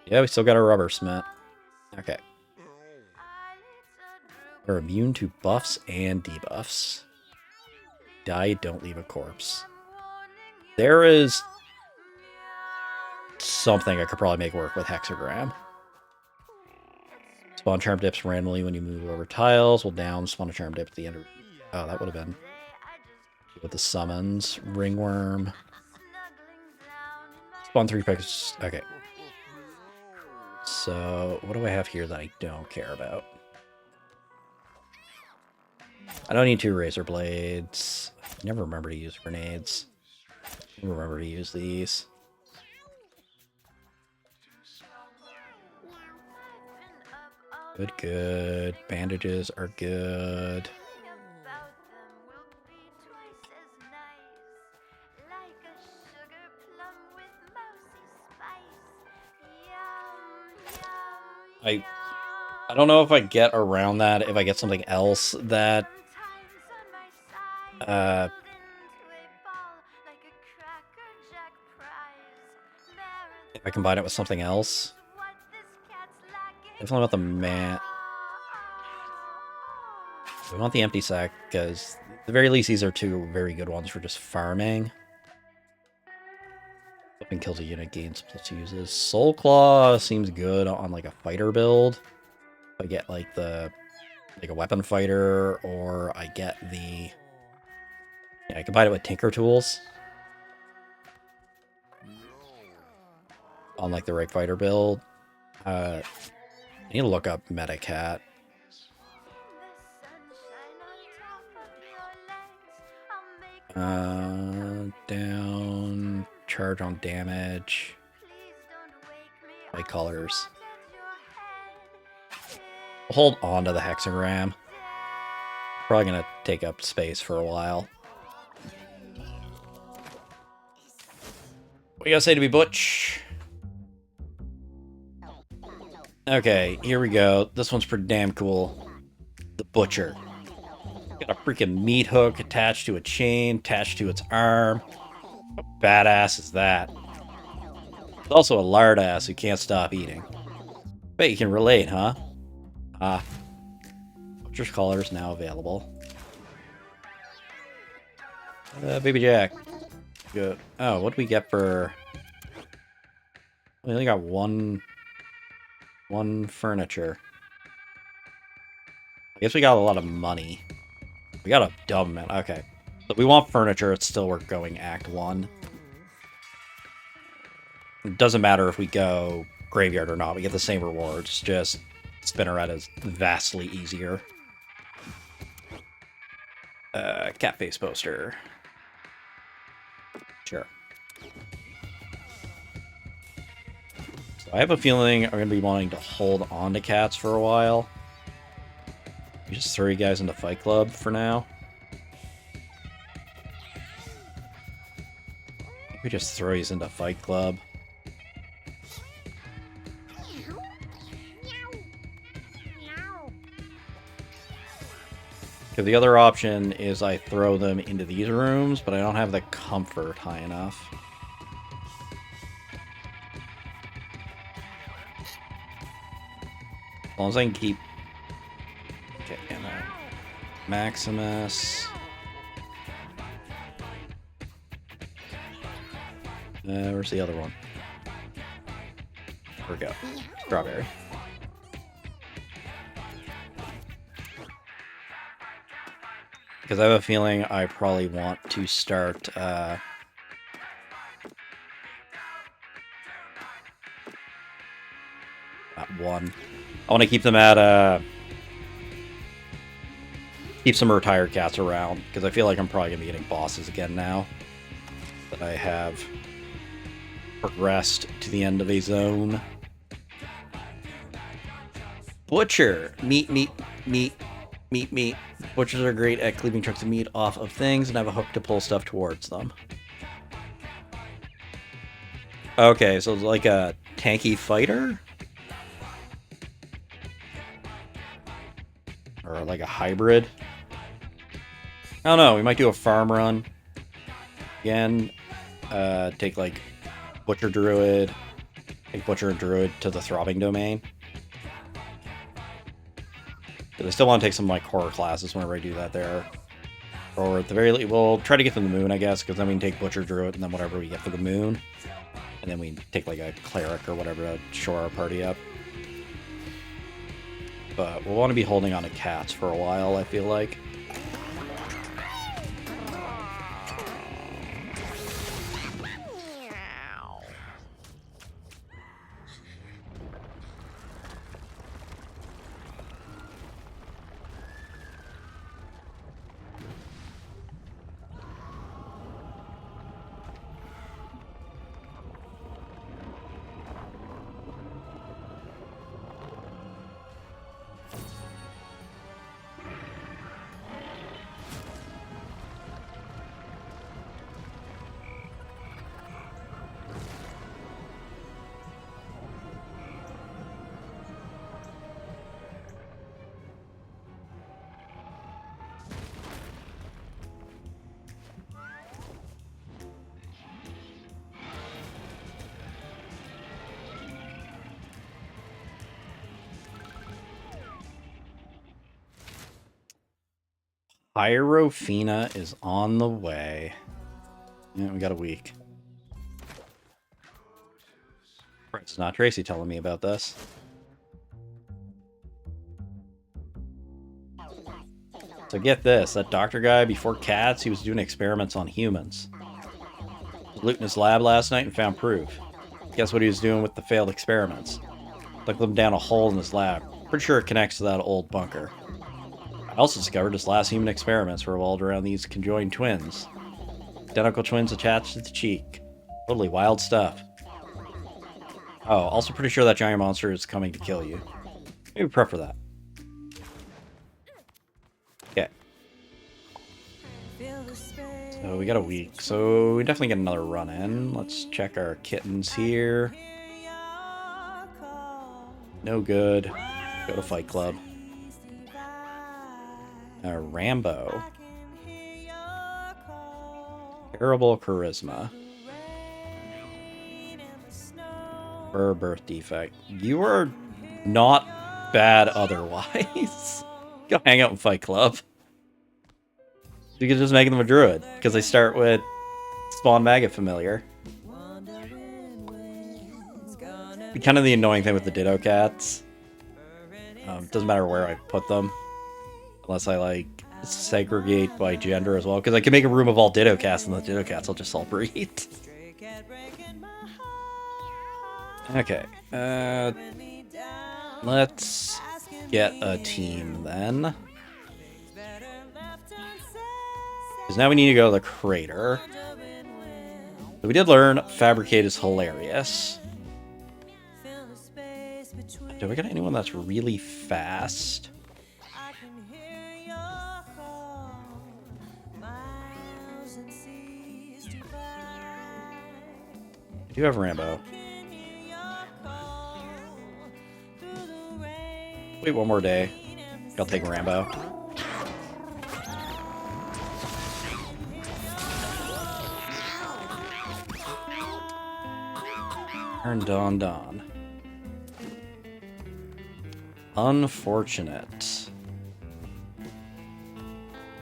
Yeah, we still got our rubber cement. Okay. We're immune to buffs and debuffs. Die, don't leave a corpse. There is something I could probably make work with hexagram. Spawn charm dips randomly when you move over tiles. Will down spawn a charm dip at the end of... Oh, that would have been... With the summons. Ringworm. Spawn 3 picks... Okay. So, what do I have here that I don't care about? I don't need 2 razor blades. I never remember to use grenades. Never remember to use these. Good, good. Bandages are good. I don't know if I get around that if I get something else that if I combine it with something else. Definitely want the man. We want the empty sack because at the very least these are 2 very good ones for just farming. Flipping kills a unit, gains plus uses. Soul Claw seems good on like a fighter build. If I get like a weapon fighter, or I get the... Yeah, I combine it with Tinker Tools. On like the right fighter build. I need to look up Medicat. Down, charge on damage. White colors. I'll hold on to the hexagram. Probably gonna take up space for a while. What you gotta say to me, Butch? Okay, here we go. This one's pretty damn cool. The Butcher. Got a freaking meat hook attached to a chain, attached to its arm. How badass is that? It's also a lard ass who can't stop eating. Bet you can relate, huh? Butcher's collar is now available. Baby Jack. Good. Oh, what do we get for... We only got one furniture. I guess we got a lot of money. We got a dumb amount. Okay. So we want furniture. It's still worth going Act 1. It doesn't matter if we go graveyard or not. We get the same rewards. Just Spinneret is vastly easier. Cat face poster. Sure. So I have a feeling I'm going to be wanting to hold on to cats for a while. We just throw you guys into Fight Club for now. We just throw you into Fight Club. Because the other option is I throw them into these rooms, but I don't have the comfort high enough. As long as I can keep... Okay, and Maximus. Where's the other one? There we go. Strawberry. Because I have a feeling I probably want to start... at 1. I want to keep them at... keep some retired cats around, because I feel like I'm probably going to be getting bosses again now. That I have progressed to the end of a zone. Butcher! Meat, meat, meat, meat, meat. Butchers are great at cleaving chunks of meat off of things and have a hook to pull stuff towards them. Okay, so it's like a tanky fighter? Or like a hybrid? I don't know, we might do a farm run. Again, take like Butcher Druid, take Butcher and Druid to the Throbbing Domain. But I still want to take some of my core classes whenever I do that there. Or at the very least, we'll try to get to the moon, I guess, because then we can take Butcher Druid and then whatever we get for the moon. And then we take like a cleric or whatever to shore our party up. But we'll want to be holding on to cats for a while, I feel like. Hierophina is on the way. Yeah, we got a week. It's not Tracy telling me about this. So get this, that doctor guy, before cats, he was doing experiments on humans. He was looting his lab last night and found proof. Guess what he was doing with the failed experiments? Took them down a hole in his lab. Pretty sure it connects to that old bunker. I also discovered his last human experiments revolved around these conjoined twins. Identical twins attached to the cheek. Totally wild stuff. Oh, also pretty sure that giant monster is coming to kill you. Maybe prep for that. Okay. So we got a week. So we definitely get another run in. Let's check our kittens here. No good. Go to Fight Club. Rambo. Terrible charisma. Or birth defect. You are not bad otherwise. Go hang out in Fight Club. You can just make them a druid, because they start with Spawn Maggot Familiar. Be kind of the annoying thing with the Ditto Cats. Doesn't matter where I put them. Unless I, like, segregate by gender as well. Because I can make a room of all Ditto Cats, and the Ditto Cats will just all breed. Okay. Let's get a team, then. Because now we need to go to the crater. So we did learn Fabricate is hilarious. Do we got anyone that's really fast? I do have Rambo. Wait one more day. I'll take Rambo. Turn Don. Unfortunate.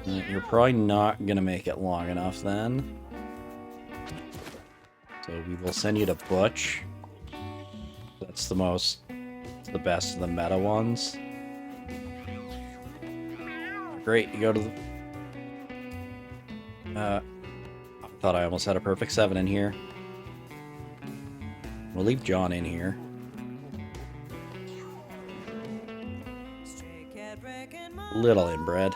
You're probably not gonna make it long enough then. So we will send you to Butch. That's the best of the meta ones. Great, you go to the... I thought I almost had a perfect 7 in here. We'll leave John in here. Little inbred.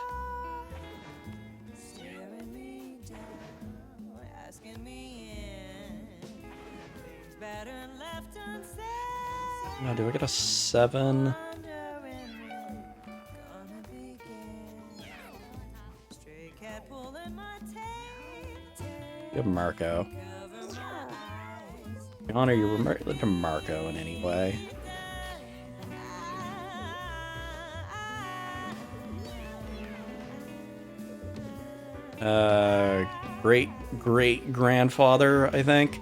Oh, do I get a 7? You have Marco. Honor, you related to Marco in any way? Great-great-grandfather, I think.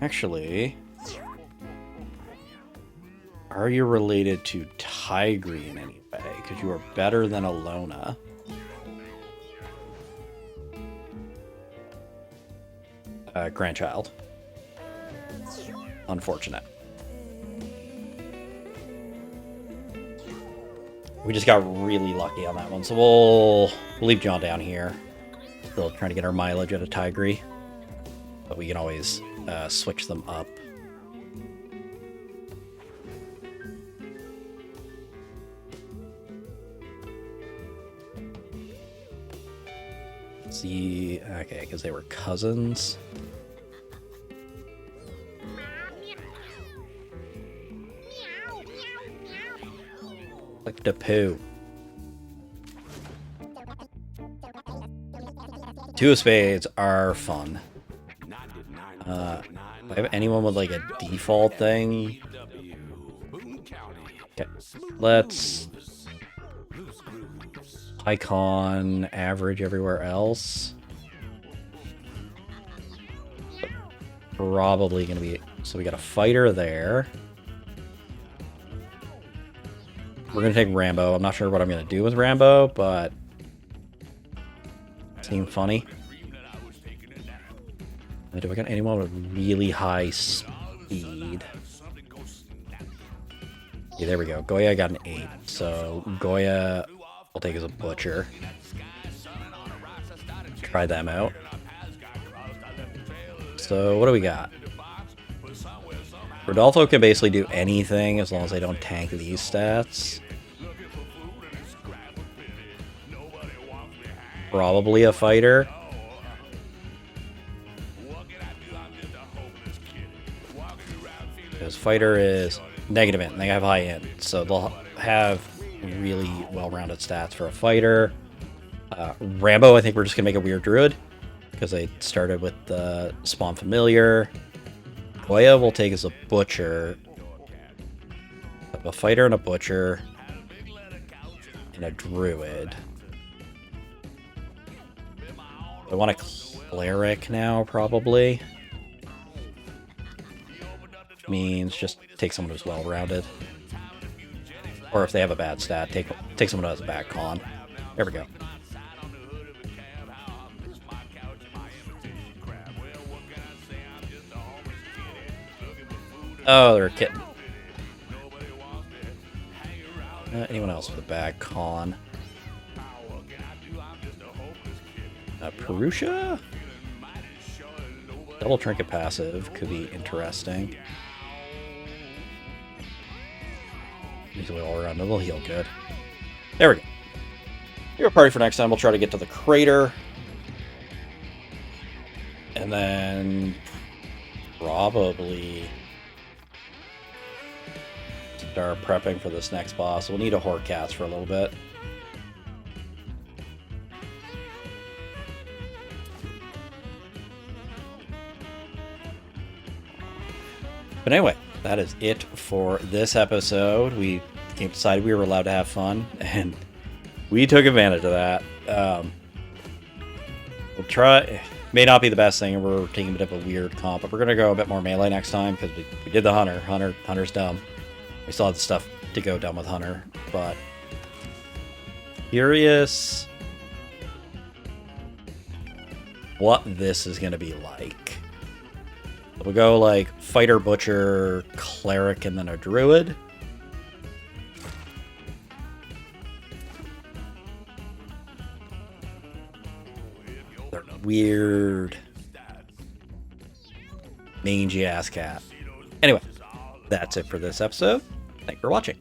Actually, Are you related to Tigre in any way? Because you are better than Alona. Grandchild. Unfortunate. We just got really lucky on that one, so we'll leave John down here. Still trying to get our mileage out of Tigre. But we can always switch them up. See, okay, because they were cousins. Like the poo. Two of spades are fun. Do I have anyone with like a default thing? Okay, let's icon average everywhere else. Probably gonna be, so we got a fighter there. We're gonna take Rambo. I'm not sure what I'm gonna do with Rambo, but seemed funny. Do I got anyone with really high speed? Yeah, there we go. Goya got an 8, so Goya I'll take as a butcher. Try them out. So what do we got? Rodolfo can basically do anything as long as they don't tank these stats. Probably a fighter. Because fighter is negative int, and they have high int, so they'll have really well-rounded stats for a fighter. Rambo, I think we're just gonna make a weird druid because they started with the spawn familiar. Goya will take as a butcher. A fighter and a butcher and a druid. I want a cleric now, probably. Means just take someone who's well-rounded. Or if they have a bad stat, take someone who has a bad con. There we go. Oh, they're a kitten. Anyone else with a bad con? Purusha? Double trinket passive could be interesting. Usually all around, it'll heal good. There we go. Your party for next time. We'll try to get to the crater. And then probably start prepping for this next boss. We'll need a Horcast for a little bit. But anyway, that is it for this episode. We decided we were allowed to have fun, and we took advantage of that. We'll try. May not be the best thing, and we're taking a bit of a weird comp, but we're gonna go a bit more melee next time because we did the Hunter. Hunter's dumb. We still have the stuff to go dumb with Hunter, but curious what this is gonna be like. We'll go like fighter, butcher, cleric, and then a druid. They're weird, mangy ass cat. Anyway, that's it for this episode. Thanks for watching.